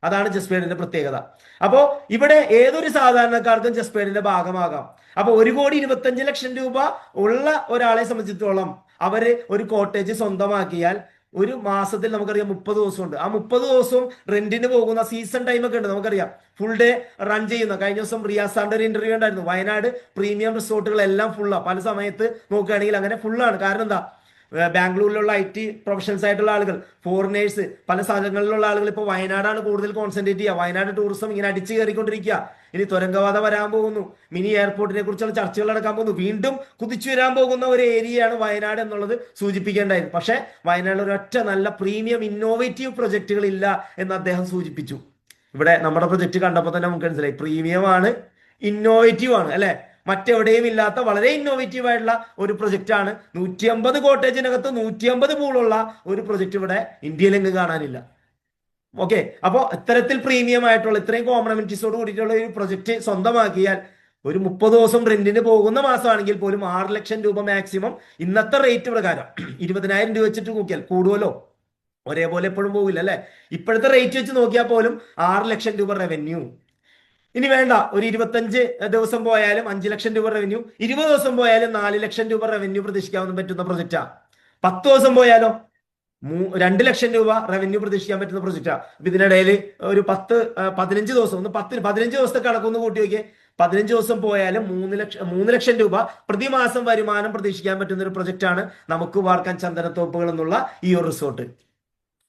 അതാണ് ജസ്പേഡിന്റെ പ്രത്യേകത. അപ്പോ ഇവിടെ ഏതൊരു സാധാരണക്കാർക്കും ജസ്പേഡിന്റെ ഭാഗമാകാം. അപ്പൊ 1,25,00,000 രൂപ ഉള്ള ഒരാളെ സംബന്ധിച്ചിടത്തോളം അവര് ഒരു കോട്ടേജ് സ്വന്തമാക്കിയാൽ ഒരു മാസത്തിൽ നമുക്കറിയാം 30 ദിവസമുണ്ട്. ആ 30 ദിവസവും റെന്റിന് പോകുന്ന സീസൺ ടൈം ഒക്കെ ഉണ്ട്. നമുക്കറിയാം ഫുൾ ഡേ റൺ ചെയ്യുന്ന. കഴിഞ്ഞ ദിവസം റിയാസാറിന്റെ ഒരു ഇന്റർവ്യൂ ഉണ്ടായിരുന്നു. വയനാട് പ്രീമിയം റിസോർട്ടുകളെല്ലാം ഫുള്ളാണ്. പല സമയത്ത് നോക്കുകയാണെങ്കിൽ അങ്ങനെ ഫുള്ളാണ്. കാരണം എന്താ? ബാംഗ്ലൂരിലുള്ള IT പ്രൊഫഷണൽസ് ആയിട്ടുള്ള ആളുകൾ, ഫോറിനേഴ്സ്, പല സ്ഥലങ്ങളിലുള്ള ആളുകൾ ഇപ്പോൾ വയനാടാണ് കൂടുതൽ കോൺസെൻട്രേറ്റ് ചെയ്യുക. വയനാട് ടൂറിസം ഇങ്ങനെ അടിച്ചു കയറിക്കൊണ്ടിരിക്കുക. ഇനി തുരങ്കപാത വരാൻ പോകുന്നു, മിനി എയർപോർട്ടിനെ കുറിച്ചുള്ള ചർച്ചകൾ നടക്കാൻ പോകുന്നു, വീണ്ടും കുതിച്ചു വരാൻ പോകുന്ന ഒരു ഏരിയയാണ് വയനാട് എന്നുള്ളത് സൂചിപ്പിക്കേണ്ടായിരുന്നു. പക്ഷേ വയനാട് ഒരൊറ്റ നല്ല പ്രീമിയം ഇന്നോവേറ്റീവ് പ്രൊജക്ടുകൾ ഇല്ല എന്ന് അദ്ദേഹം സൂചിപ്പിച്ചു. ഇവിടെ നമ്മുടെ പ്രൊജക്ട് കണ്ടപ്പോൾ തന്നെ നമുക്ക് മനസ്സിലായി, പ്രീമിയം ആണ്, ഇന്നോവേറ്റീവ് ആണ്, അല്ലെ? മറ്റെവിടെയും ഇല്ലാത്ത വളരെ ഇന്നോവേറ്റീവ് ആയിട്ടുള്ള ഒരു പ്രൊജക്റ്റ് ആണ്. 150 കോട്ടേജിനകത്ത് 150 പൂളുള്ള ഒരു പ്രൊജക്ട് ഇവിടെ ഇന്ത്യയിലെങ്ങും കാണാനില്ല. ഓക്കെ, അപ്പോൾ ഇത്തരത്തിൽ പ്രീമിയം ആയിട്ടുള്ള ഇത്രയും കോമൺ അമ്യൂണിറ്റീസോട് കൂടിയിട്ടുള്ള ഒരു പ്രൊജക്ട് സ്വന്തമാക്കിയാൽ ഒരു 30 ദിവസം റെന്റിന് പോകുന്ന മാസമാണെങ്കിൽ പോലും 6 ലക്ഷം രൂപ മാക്സിമം ഇന്നത്തെ റേറ്റ് പ്രകാരം 20,000 രൂപ വെച്ചിട്ട് നോക്കിയാൽ കൂടുമല്ലോ, ഒരേപോലെ എപ്പോഴും പോകില്ല അല്ലെ? ഇപ്പോഴത്തെ റേറ്റ് വെച്ച് നോക്കിയാൽ പോലും 6 ലക്ഷം രൂപ റവന്യൂ. ഇനി വേണ്ട, ഒരു 25 ദിവസം പോയാലും 5 ലക്ഷം രൂപ റവന്യൂ, 20 ദിവസം പോയാലും 4 ലക്ഷം രൂപ റവന്യൂ പ്രതീക്ഷിക്കാൻ പറ്റുന്ന പ്രൊജക്റ്റാ. 10 ദിവസം പോയാലോ 2 ലക്ഷം രൂപ റവന്യൂ പ്രതീക്ഷിക്കാൻ പറ്റുന്ന പ്രൊജക്റ്റാ. അപ്പൊ ഇതിനിടയിൽ ഒരു 15 ദിവസം, 15 ദിവസത്തെ കണക്കൊന്ന് കൂട്ടി നോക്കിയേ. 15 ദിവസം പോയാലും 3 ലക്ഷം രൂപ പ്രതിമാസം വരുമാനം പ്രതീക്ഷിക്കാൻ പറ്റുന്ന ഒരു പ്രൊജക്റ്റാണ് നമുക്ക് വാർക്കാൻ ചന്ദനത്തോപ്പുകൾ എന്നുള്ള ഈ ഒരു റിസോർട്ട്.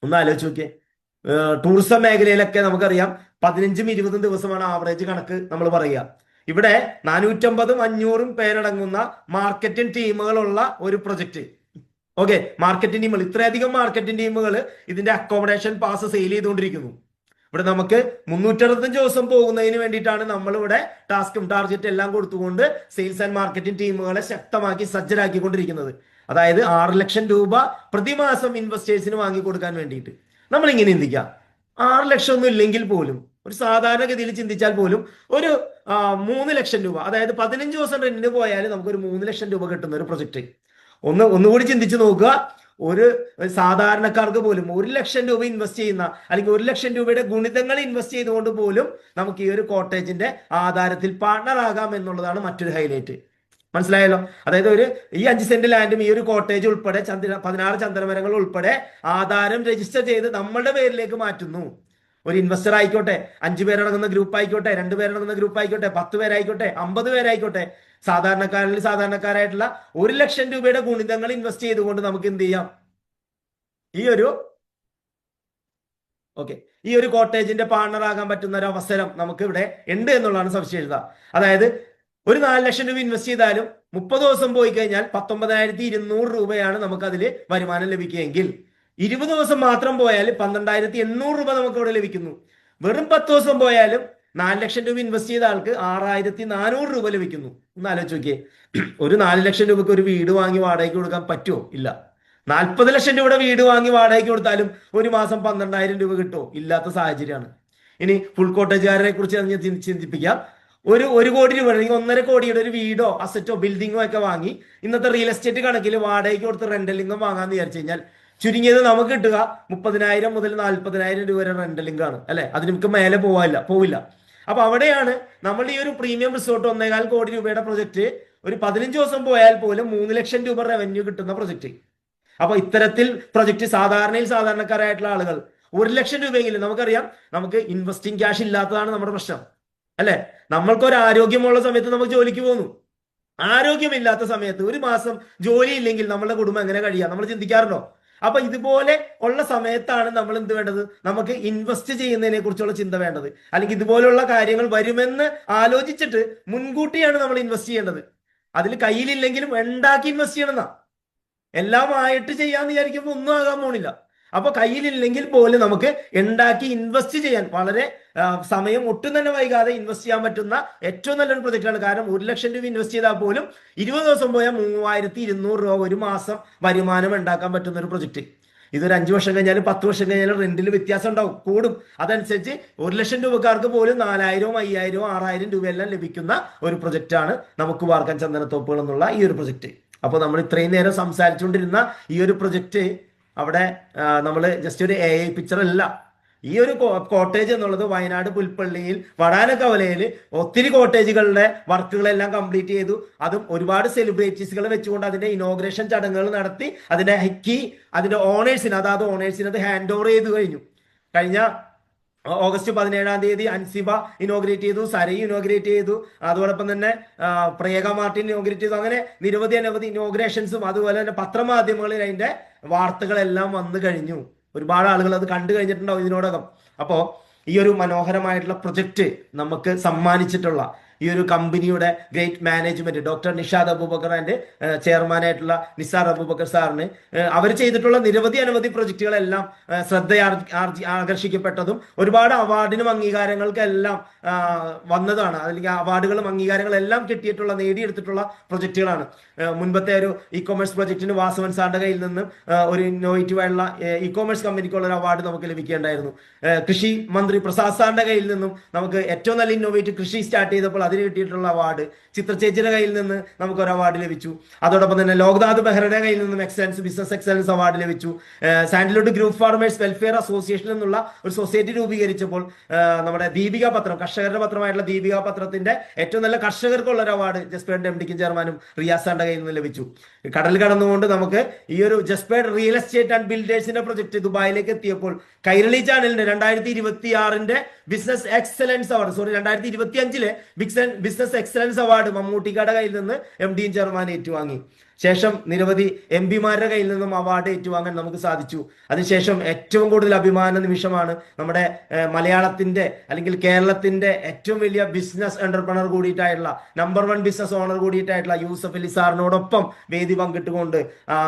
ഒന്ന് ആലോചിച്ച് നോക്കിയേ. ടൂറിസം മേഖലയിലൊക്കെ നമുക്കറിയാം 15-20 ദിവസമാണ് ആവറേജ് കണക്ക് നമ്മൾ പറയുക. ഇവിടെ 450-500 പേരടങ്ങുന്ന മാർക്കറ്റിംഗ് ടീമുകളുള്ള ഒരു പ്രൊജക്ട്. ഓക്കെ, മാർക്കറ്റിംഗ് ടീമുകൾ, ഇത്രയധികം മാർക്കറ്റിംഗ് ടീമുകൾ ഇതിന്റെ അക്കോമഡേഷൻ പാസ് സെയിൽ ചെയ്തുകൊണ്ടിരിക്കുന്നു. ഇവിടെ നമുക്ക് 365 ദിവസം പോകുന്നതിന് വേണ്ടിയിട്ടാണ് നമ്മൾ ഇവിടെ ടാസ്കും ടാർഗറ്റ് എല്ലാം കൊടുത്തുകൊണ്ട് സെയിൽസ് ആൻഡ് മാർക്കറ്റിംഗ് ടീമുകളെ ശക്തമാക്കി സജ്ജരാക്കിക്കൊണ്ടിരിക്കുന്നത്. അതായത് 6 ലക്ഷം രൂപ പ്രതിമാസം ഇൻവെസ്റ്റേഴ്സിന് വാങ്ങിക്കൊടുക്കാൻ വേണ്ടിയിട്ട്. നമ്മൾ ഇങ്ങനെ ചിന്തിക്കാം, 6 ലക്ഷം ഒന്നും ഇല്ലെങ്കിൽ പോലും, ഒരു സാധാരണഗതിയിൽ ചിന്തിച്ചാൽ പോലും ഒരു 3 ലക്ഷം രൂപ, അതായത് 15 ദിവസം റെന്റിന് പോയാൽ നമുക്കൊരു 3 ലക്ഷം രൂപ കിട്ടുന്ന ഒരു പ്രൊജക്ട്. ഒന്നുകൂടി ചിന്തിച്ചു നോക്കുക. ഒരു സാധാരണക്കാർക്ക് പോലും 1 ലക്ഷം രൂപ ഇൻവെസ്റ്റ് ചെയ്യുന്ന, അല്ലെങ്കിൽ 1 ലക്ഷം രൂപയുടെ ഗുണിതങ്ങൾ ഇൻവെസ്റ്റ് ചെയ്തുകൊണ്ട് പോലും നമുക്ക് ഈ ഒരു കോട്ടേജിന്റെ ആധാരത്തിൽ പാർട്ണർ ആകാം എന്നുള്ളതാണ് മറ്റൊരു ഹൈലൈറ്റ്. മനസ്സിലായല്ലോ? അതായത് ഈ 5 സെന്റ് ലാൻഡും ഈ ഒരു കോട്ടേജ് ഉൾപ്പെടെ 16 ചന്ദനമരങ്ങൾ ഉൾപ്പെടെ ആധാരം രജിസ്റ്റർ ചെയ്ത് നമ്മളുടെ പേരിലേക്ക് മാറ്റുന്നു. ഒരു ഇൻവെസ്റ്റർ ആയിക്കോട്ടെ, 5 പേരടങ്ങുന്ന ഗ്രൂപ്പ് ആയിക്കോട്ടെ, 2 പേരടങ്ങുന്ന ഗ്രൂപ്പ് ആയിക്കോട്ടെ, 10 പേരായിക്കോട്ടെ, 50 പേരായിക്കോട്ടെ, സാധാരണക്കാരായിട്ടുള്ള 1 ലക്ഷം രൂപയുടെ ഗുണിതങ്ങൾ ഇൻവെസ്റ്റ് ചെയ്തുകൊണ്ട് നമുക്ക് എന്ത് ചെയ്യാം? ഈ ഒരു കോട്ടേജിന്റെ പാർട്ണർ ആകാൻ പറ്റുന്ന ഒരു അവസരം നമുക്ക് ഇവിടെ ഉണ്ട് എന്നുള്ളതാണ് സവിശേഷത. അതായത് ഒരു 4 ലക്ഷം രൂപ ഇൻവെസ്റ്റ് ചെയ്താലും 30 ദിവസം പോയി കഴിഞ്ഞാൽ 19,200 രൂപയാണ് നമുക്ക് അതിൽ വരുമാനം ലഭിക്കുകയെങ്കിൽ 20 ദിവസം മാത്രം പോയാൽ 12,800 രൂപ നമുക്ക് ഇവിടെ ലഭിക്കുന്നു. വെറും 10 ദിവസം പോയാലും 4 ലക്ഷം രൂപ ഇൻവെസ്റ്റ് ചെയ്ത ആൾക്ക് 6,400 രൂപ ലഭിക്കുന്നു. ഒന്ന് ആലോചിച്ച് നോക്കിയേ. ഒരു 4 ലക്ഷം രൂപയ്ക്ക് ഒരു വീട് വാങ്ങി വാടകയ്ക്ക് കൊടുക്കാൻ പറ്റുമോ? ഇല്ല. 40 ലക്ഷം രൂപയുടെ വീട് വാങ്ങി വാടകയ്ക്ക് കൊടുത്താലും ഒരു മാസം 12,000 രൂപ കിട്ടുമോ? ഇല്ലാത്ത സാഹചര്യമാണ്. ഇനി ഫുൾ കോട്ടേജുകാരെ കുറിച്ച് ചിന്തിപ്പിക്കാം. ഒരു കോടി രൂപ അല്ലെങ്കിൽ 1.5 കോടിയുടെ ഒരു വീടോ അസറ്റോ ബിൽഡിങ്ങോ ഒക്കെ വാങ്ങി ഇന്നത്തെ റിയൽ എസ്റ്റേറ്റ് കണക്കിൽ വാടകയ്ക്ക് കൊടുത്ത് റെന്റൽ ഇൻകം വാങ്ങാന്ന് വിചാരിച്ചു കഴിഞ്ഞാൽ ചുരുങ്ങിയത് നമുക്ക് കിട്ടുക 30,000 മുതൽ 40,000 രൂപ വരെ റെന്റൽ ഇൻകം ആണ്, അല്ലെ? അതിന് നമുക്ക് മേലെ പോവില്ല. അപ്പൊ അവിടെയാണ് നമ്മൾ ഈ ഒരു പ്രീമിയം റിസോർട്ട് 1.25 കോടി രൂപയുടെ പ്രൊജക്ട് ഒരു 15 ദിവസം പോയാൽ പോലും 3 ലക്ഷം രൂപ റവന്യൂ കിട്ടുന്ന പ്രൊജക്ട്. അപ്പൊ ഇത്തരത്തിൽ പ്രൊജക്ട് സാധാരണക്കാരായിട്ടുള്ള ആളുകൾ 1 ലക്ഷം രൂപയെങ്കിലും, നമുക്കറിയാം നമുക്ക് ഇൻവെസ്റ്റിംഗ് ക്യാഷ് ഇല്ലാത്തതാണ് നമ്മുടെ പ്രശ്നം, അല്ലെ? നമ്മൾക്കൊരു ആരോഗ്യമുള്ള സമയത്ത് നമുക്ക് ജോലിക്ക് പോകുന്നു. ആരോഗ്യമില്ലാത്ത സമയത്ത് ഒരു മാസം ജോലി ഇല്ലെങ്കിൽ നമ്മളുടെ കുടുംബം എങ്ങനെ കഴിയാം? നമ്മൾ ചിന്തിക്കാറുണ്ടോ? അപ്പൊ ഇതുപോലെ ഉള്ള സമയത്താണ് നമ്മൾ എന്ത് വേണ്ടത്? നമുക്ക് ഇൻവെസ്റ്റ് ചെയ്യുന്നതിനെ കുറിച്ചുള്ള ചിന്ത വേണ്ടത്. അല്ലെങ്കിൽ ഇതുപോലുള്ള കാര്യങ്ങൾ വരുമെന്ന് ആലോചിച്ചിട്ട് മുൻകൂട്ടിയാണ് നമ്മൾ ഇൻവെസ്റ്റ് ചെയ്യേണ്ടത്. അതിൽ കയ്യിലില്ലെങ്കിലും ഉണ്ടാക്കി ഇൻവെസ്റ്റ് ചെയ്യണമെന്നാ. എല്ലാം ആയിട്ട് ചെയ്യാന്ന് വിചാരിക്കുമ്പോൾ ഒന്നും ആകാൻ പോണില്ല. അപ്പൊ കയ്യിലില്ലെങ്കിൽ പോലും നമുക്ക് ഉണ്ടാക്കി ഇൻവെസ്റ്റ് ചെയ്യാൻ വളരെ സമയം ഒട്ടും തന്നെ വൈകാതെ ഇൻവെസ്റ്റ് ചെയ്യാൻ പറ്റുന്ന ഏറ്റവും നല്ലൊരു പ്രൊജക്റ്റാണ്. കാരണം 1 ലക്ഷം രൂപ ഇൻവെസ്റ്റ് ചെയ്താൽ പോലും 20 ദിവസം പോയാൽ 3,200 രൂപ ഒരു മാസം വരുമാനം ഉണ്ടാക്കാൻ പറ്റുന്ന ഒരു പ്രൊജക്ട്. ഇതൊരു 5 വർഷം കഴിഞ്ഞാലും 10 വർഷം കഴിഞ്ഞാലും റെന്റിൽ വ്യത്യാസം ഉണ്ടാവും, കൂടും. അതനുസരിച്ച് 1 ലക്ഷം രൂപക്കാർക്ക് പോലും 4,000, 5,000, 6,000 രൂപയെല്ലാം ലഭിക്കുന്ന ഒരു പ്രൊജക്റ്റാണ് നമുക്ക് വാർക്കാൻ ചന്ദനത്തോപ്പുകൾ എന്നുള്ള ഈ ഒരു പ്രൊജക്ട്. അപ്പോൾ നമ്മൾ ഇത്രയും നേരം സംസാരിച്ചുകൊണ്ടിരുന്ന ഈ ഒരു പ്രൊജക്ട് അവിടെ നമ്മൾ ജസ്റ്റ് ഒരു AI പിക്ചർ അല്ല. ഈ ഒരു കോട്ടേജ് എന്നുള്ളത് വയനാട് പുൽപ്പള്ളിയിൽ വടാനക്കവലയിൽ ഒത്തിരി കോട്ടേജുകളുടെ വർക്കുകളെല്ലാം കംപ്ലീറ്റ് ചെയ്തു. അതും ഒരുപാട് സെലിബ്രിറ്റീസുകളെ വെച്ചുകൊണ്ട് അതിന്റെ ഇനോഗ്രേഷൻ ചടങ്ങുകൾ നടത്തി അതിന്റെ ഓണേഴ്സിന് അത് ഹാൻഡ് ഓവർ ചെയ്തു കഴിഞ്ഞു. കഴിഞ്ഞ ഓഗസ്റ്റ് 17-ാം തീയതി അൻസിബ ഇനോഗ്രേറ്റ് ചെയ്തു, സരയ് ഇനോഗ്രേറ്റ് ചെയ്തു, അതോടൊപ്പം തന്നെ പ്രിയങ്ക മാർട്ടിൻ ഇനോഗ്രേറ്റ് ചെയ്തു. അങ്ങനെ നിരവധി അനവധി ഇനോഗ്രേഷൻസും അതുപോലെ തന്നെ പത്രമാധ്യമങ്ങളിൽ അതിന്റെ വാർത്തകളെല്ലാം വന്നു കഴിഞ്ഞു. ഒരുപാട് ആളുകൾ അത് കണ്ടു കഴിഞ്ഞിട്ടുണ്ടാവും ഇതിനോടകം. അപ്പോൾ ഈ ഒരു മനോഹരമായിട്ടുള്ള പ്രൊജക്റ്റ് നമുക്ക് സമ്മാനിച്ചിട്ടുള്ള ഈ ഒരു കമ്പനിയുടെ great management doctor Nishad Aboobacker and ചെയർമാനായിട്ടുള്ള നിസാർ അബൂബക്കർ സാറിന് അവർ ചെയ്തിട്ടുള്ള നിരവധി അനവധി പ്രൊജക്ടുകളെല്ലാം ആകർഷിക്കപ്പെട്ടതും ഒരുപാട് അവാർഡിനും അംഗീകാരങ്ങൾക്കെല്ലാം വന്നതാണ്. അല്ലെങ്കിൽ അവാർഡുകളും അംഗീകാരങ്ങളും എല്ലാം കിട്ടിയിട്ടുള്ള നേടിയെടുത്തിട്ടുള്ള പ്രൊജക്ടുകളാണ്. മുൻപത്തെ ഒരു ഇ കോമേഴ്സ് പ്രൊജക്ടിന് വാസവൻ സാറിന്റെ കയ്യിൽ നിന്നും ഒരു ഇന്നോവേറ്റീവ് ആയിട്ടുള്ള ഇ കോമേഴ്സ് കമ്പനിക്കുള്ള ഒരു അവാർഡ് നമുക്ക് ലഭിക്കേണ്ടായിരുന്നു. കൃഷി മന്ത്രി പ്രസാദ് സാറിന്റെ കയ്യിൽ നിന്നും നമുക്ക് ഏറ്റവും നല്ല ഇന്നോവേറ്റീവ് കൃഷി സ്റ്റാർട്ട് ചെയ്തപ്പോൾ അതിന് കിട്ടിയിട്ടുള്ള അവാർഡ്, ചിത്രചേച്ചിയുടെ കയ്യിൽ നിന്ന് നമുക്ക് ഒരു അവാർഡ് ലഭിച്ചു. അതോടൊപ്പം തന്നെ ലോക്നാഥ് ബെഹ്റയുടെ കയ്യിൽ നിന്നും ബിസിനസ് എക്സലൻസ് അവാർഡ് ലഭിച്ചു. Sandalwood group farmers welfare association എന്നുള്ള ഒരു സൊസൈറ്റി രൂപീകരിച്ചപ്പോൾ നമ്മുടെ ദീപിക പത്രം, കർഷകരുടെ പത്രമായിട്ടുള്ള ദീപിക പത്രത്തിന്റെ ഏറ്റവും നല്ല കർഷകർക്കുള്ള ഒരു അവാർഡ് ജസ്പേഡ് എം ഡിക്കും ചെയർമാനും റിയാസാന്റെ കയ്യിൽ നിന്ന് ലഭിച്ചു. കടൽ കടന്നുകൊണ്ട് നമുക്ക് ഈ ഒരു ജസ്പേഡ് റിയൽ എസ്റ്റേറ്റ് ആൻഡ് ബിൽഡേഴ്സിന്റെ പ്രൊജക്ട് ദുബായിലേക്ക് എത്തിയപ്പോൾ കൈരളി ചാനലിന്റെ 2026 business excellence award 2025 business excellence award മമ്മൂട്ടിക്കയുടെ കയ്യിൽ നിന്ന് എം ഡിയും ചെയർമാൻ ഏറ്റുവാങ്ങി. ശേഷം നിരവധി എം പിമാരുടെ കയ്യിൽ നിന്നും അവാർഡ് ഏറ്റുവാങ്ങാൻ നമുക്ക് സാധിച്ചു. അതിനുശേഷം ഏറ്റവും കൂടുതൽ അഭിമാന നിമിഷമാണ് നമ്മുടെ മലയാളത്തിന്റെ അല്ലെങ്കിൽ കേരളത്തിന്റെ ഏറ്റവും വലിയ ബിസിനസ് എന്റർപ്രണർ കൂടിയിട്ടായിട്ടുള്ള നമ്പർ 1 ബിസിനസ് ഓണർ കൂടിയിട്ടായിട്ടുള്ള യൂസഫ് അലി സാറിനോടൊപ്പം വേദി പങ്കിട്ടുകൊണ്ട്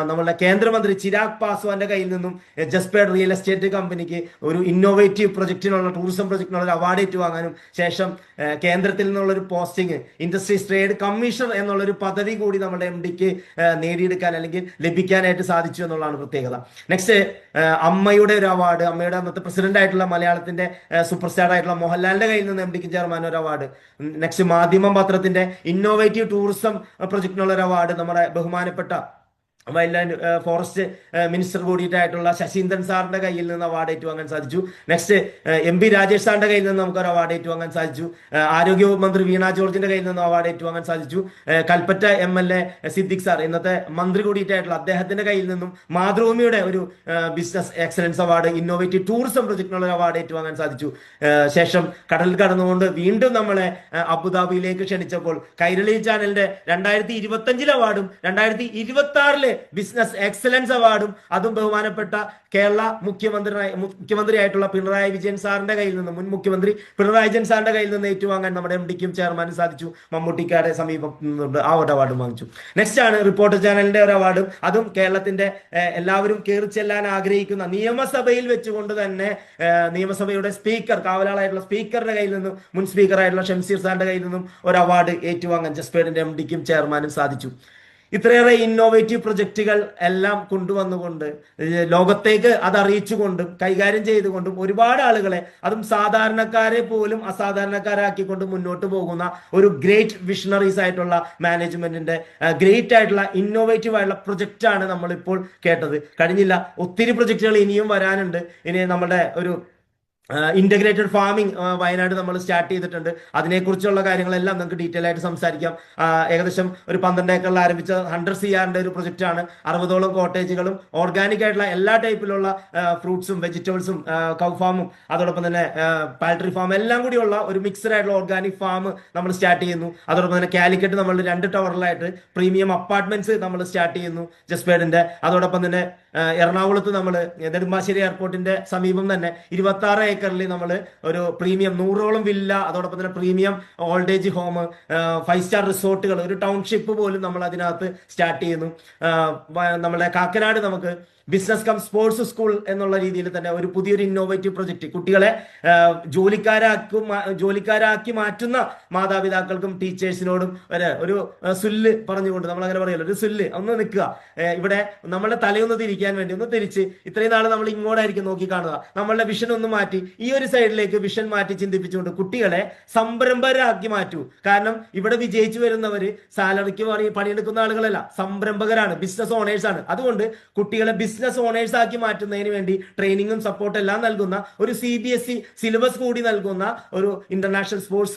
നമ്മളുടെ കേന്ദ്രമന്ത്രി ചിരാഗ് പാസ്വാന്റെ കയ്യിൽ നിന്നും ജസ്പേഡ് റിയൽ എസ്റ്റേറ്റ് കമ്പനിക്ക് ഒരു ഇന്നോവേറ്റീവ് പ്രൊജക്ടിനുള്ള ടൂറിസം പ്രൊജക്ടിനുള്ള ഒരു അവാർഡ് ഏറ്റുവാങ്ങാനും ശേഷം കേന്ദ്രത്തിൽ നിന്നുള്ള ഒരു പോസ്റ്റിംഗ് ഇൻഡസ്ട്രീസ് ട്രേഡ് കമ്മീഷണർ എന്നുള്ള ഒരു പദവി കൂടി നമ്മുടെ എം ഡിക്ക് നേടിയെടുക്കാൻ അല്ലെങ്കിൽ ലഭിക്കാനായിട്ട് സാധിച്ചു എന്നുള്ളതാണ് പ്രത്യേകത. നെക്സ്റ്റ് അമ്മയുടെ ഒരു അവാർഡ്, അമ്മയുടെ അന്നത്തെ പ്രസിഡന്റ് ആയിട്ടുള്ള മലയാളത്തിന്റെ സൂപ്പർ സ്റ്റാർ ആയിട്ടുള്ള മോഹൻലാലിന്റെ കയ്യിൽ നിന്ന് എം ഡിക്ക് ചെയർമാൻ ഒരു അവാർഡ്. നെക്സ്റ്റ് മാധ്യമം പത്രത്തിന്റെ ഇന്നോവേറ്റീവ് ടൂറിസം പ്രൊജക്ടിനുള്ള ഒരു അവാർഡ് നമ്മുടെ ബഹുമാനപ്പെട്ട വൈൽഡ് ആൻഡ് ഫോറസ്റ്റ് മിനിസ്റ്റർ കൂടിയിട്ടായിട്ടുള്ള ശശീന്ദ്രൻ സാറിന്റെ കയ്യിൽ നിന്ന് അവാർഡ് ഏറ്റുവാങ്ങാൻ സാധിച്ചു. നെക്സ്റ്റ് എം പി രാജേഷ് സാറിന്റെ കയ്യിൽ നിന്ന് നമുക്ക് ഒരു അവാർഡ് ഏറ്റുവാങ്ങാൻ സാധിച്ചു. ആരോഗ്യ മന്ത്രി വീണ ജോർജിന്റെ കയ്യിൽ നിന്ന് അവാർഡ് ഏറ്റുവാങ്ങാൻ സാധിച്ചു. കൽപ്പറ്റ MLA സിദ്ദിഖ് സാർ ഇന്നത്തെ മന്ത്രി കൂടിയിട്ടായിട്ടുള്ള അദ്ദേഹത്തിന്റെ കയ്യിൽ നിന്നും മാതൃഭൂമിയുടെ ഒരു business excellence award innovative tourism പ്രൊജക്ടിനുള്ള ഒരു അവാർഡ് ഏറ്റുവാങ്ങാൻ സാധിച്ചു. ശേഷം കടൽ കടന്നുകൊണ്ട് വീണ്ടും നമ്മളെ അബുദാബിയിലേക്ക് ക്ഷണിച്ചപ്പോൾ കൈരളി ചാനലിന്റെ 2025 അവാർഡും 2026 ബിസിനസ് എക്സലൻസ് അവാർഡും അതും ബഹുമാനപ്പെട്ട കേരള മുഖ്യമന്ത്രിയായിട്ടുള്ള പിണറായി വിജയൻ സാറിന്റെ കയ്യിൽ നിന്ന് മുൻ മുഖ്യമന്ത്രി പിണറായി വിജയൻ സാറിന്റെ കയ്യിൽ നിന്ന് ഏറ്റുവാങ്ങാൻ നമ്മുടെ എം ഡിക്കും ചെയർമാനും സാധിച്ചു. മമ്മൂട്ടിക്കാരുടെ സമീപം ആ ഒരു അവാർഡും വാങ്ങിച്ചു. നെക്സ്റ്റ് ആണ് റിപ്പോർട്ടർ ചാനലിന്റെ ഒരു അവാർഡും അതും കേരളത്തിന്റെ എല്ലാവരും കയറി ചെല്ലാൻ ആഗ്രഹിക്കുന്ന നിയമസഭയിൽ വെച്ചുകൊണ്ട് തന്നെ നിയമസഭയുടെ സ്പീക്കർ കാവലാളായിട്ടുള്ള സ്പീക്കറുടെ കയ്യിൽ നിന്നും മുൻ സ്പീക്കറായിട്ടുള്ള ഷംസീർ സാറിന്റെ കയ്യിൽ നിന്നും ഒരു അവാർഡ് ഏറ്റുവാങ്ങാൻ ജസ്പേഡിന്റെ എം ഡിക്കും ചെയർമാനും സാധിച്ചു. ഇത്രയേറെ ഇന്നോവേറ്റീവ് പ്രൊജക്റ്റുകൾ എല്ലാം കൊണ്ടുവന്നുകൊണ്ട് ലോകത്തേക്ക് അത് അറിയിച്ചുകൊണ്ടും കൈകാര്യം ചെയ്തുകൊണ്ടും ഒരുപാട് ആളുകളെ അതും സാധാരണക്കാരെ പോലും അസാധാരണക്കാരാക്കിക്കൊണ്ട് മുന്നോട്ട് പോകുന്ന ഒരു ഗ്രേറ്റ് വിഷണറീസ് ആയിട്ടുള്ള മാനേജ്മെന്റിന്റെ ഗ്രേറ്റ് ആയിട്ടുള്ള ഇന്നോവേറ്റീവ് ആയിട്ടുള്ള പ്രൊജക്റ്റാണ് നമ്മളിപ്പോൾ കേട്ടത്. കഴിഞ്ഞില്ല, ഒത്തിരി പ്രൊജക്റ്റുകൾ ഇനിയും വരാനുണ്ട്. ഇനി നമ്മുടെ ഒരു ഇന്റഗ്രേറ്റഡ് ഫാമിംഗ് വയനാട് നമ്മൾ സ്റ്റാർട്ട് ചെയ്തിട്ടുണ്ട്. അതിനെക്കുറിച്ചുള്ള കാര്യങ്ങളെല്ലാം നമുക്ക് ഡീറ്റെയിൽ ആയിട്ട് സംസാരിക്കാം. ഏകദേശം ഒരു 12 ഏക്കറിൽ ആരംഭിച്ച 100 CR ഒരു പ്രൊജക്റ്റാണ്. 60ഓളം കോട്ടേജുകളും ഓർഗാനിക് ആയിട്ടുള്ള എല്ലാ ടൈപ്പിലുള്ള ഫ്രൂട്ട്സും വെജിറ്റബിൾസും കൗ ഫാമും അതോടൊപ്പം തന്നെ പാൽട്രി ഫാം എല്ലാം കൂടിയുള്ള ഒരു മിക്സഡ് ആയിട്ടുള്ള ഓർഗാനിക് ഫാം നമ്മൾ സ്റ്റാർട്ട് ചെയ്യുന്നു. അതോടൊപ്പം തന്നെ കാലിക്കറ്റ് നമ്മൾ 2 ടവറിലായിട്ട് പ്രീമിയം അപ്പാർട്ട്മെന്റ്സ് നമ്മൾ സ്റ്റാർട്ട് ചെയ്യുന്നു ജസ്പേഡിന്റെ. അതോടൊപ്പം തന്നെ എറണാകുളത്ത് നമ്മൾ നെടുമ്പാശ്ശേരി എയർപോർട്ടിന്റെ സമീപം തന്നെ 26 ഏക്കറിൽ നമ്മൾ ഒരു പ്രീമിയം 100ഓളം വില്ല അതോടൊപ്പം തന്നെ premium old age home 5 star റിസോർട്ടുകൾ ഒരു ടൗൺഷിപ്പ് പോലും നമ്മൾ അതിനകത്ത് സ്റ്റാർട്ട് ചെയ്യുന്നു. നമ്മുടെ കാക്കനാട് നമുക്ക് ബിസിനസ് കം സ്പോർട്സ് സ്കൂൾ എന്നുള്ള രീതിയിൽ തന്നെ ഒരു പുതിയൊരു ഇന്നോവേറ്റീവ് പ്രൊജക്ട് കുട്ടികളെ ജോലിക്കാരാക്കി മാറ്റുന്ന മാതാപിതാക്കൾക്കും ടീച്ചേഴ്സിനോടും ഒരു സുല്ല് പറഞ്ഞുകൊണ്ട് നമ്മൾ അങ്ങനെ പറയല്ലോ, ഒരു സുല്ല് ഒന്ന് നിൽക്കുക, ഇവിടെ നമ്മളുടെ തലയൊന്ന് തിരിക്കാൻ വേണ്ടി ഒന്ന് തിരിച്ച് ഇത്രയും നാൾ നമ്മൾ ഇങ്ങോട്ടായിരിക്കും നോക്കി കാണുക, നമ്മളുടെ വിഷൻ ഒന്ന് മാറ്റി ഈ ഒരു സൈഡിലേക്ക് വിഷൻ മാറ്റി ചിന്തിപ്പിച്ചുകൊണ്ട് കുട്ടികളെ സംരംഭകരാക്കി മാറ്റൂ. കാരണം ഇവിടെ വിജയിച്ചു വരുന്നവര് സാലറിക്ക് പണിയെടുക്കുന്ന ആളുകളല്ല, സംരംഭകരാണ്, ബിസിനസ് ഓണേഴ്സ് ആണ്. അതുകൊണ്ട് കുട്ടികളെ ബിസിനസ് ബിസിനസ് ഓണേഴ്സ് ആക്കി മാറ്റുന്നതിന് വേണ്ടി ട്രെയിനിങ്ങും സപ്പോർട്ടും എല്ലാം നൽകുന്ന ഒരു CBSE സിലബസ് കൂടി നൽകുന്ന ഒരു ഇന്റർനാഷണൽ സ്പോർട്സ്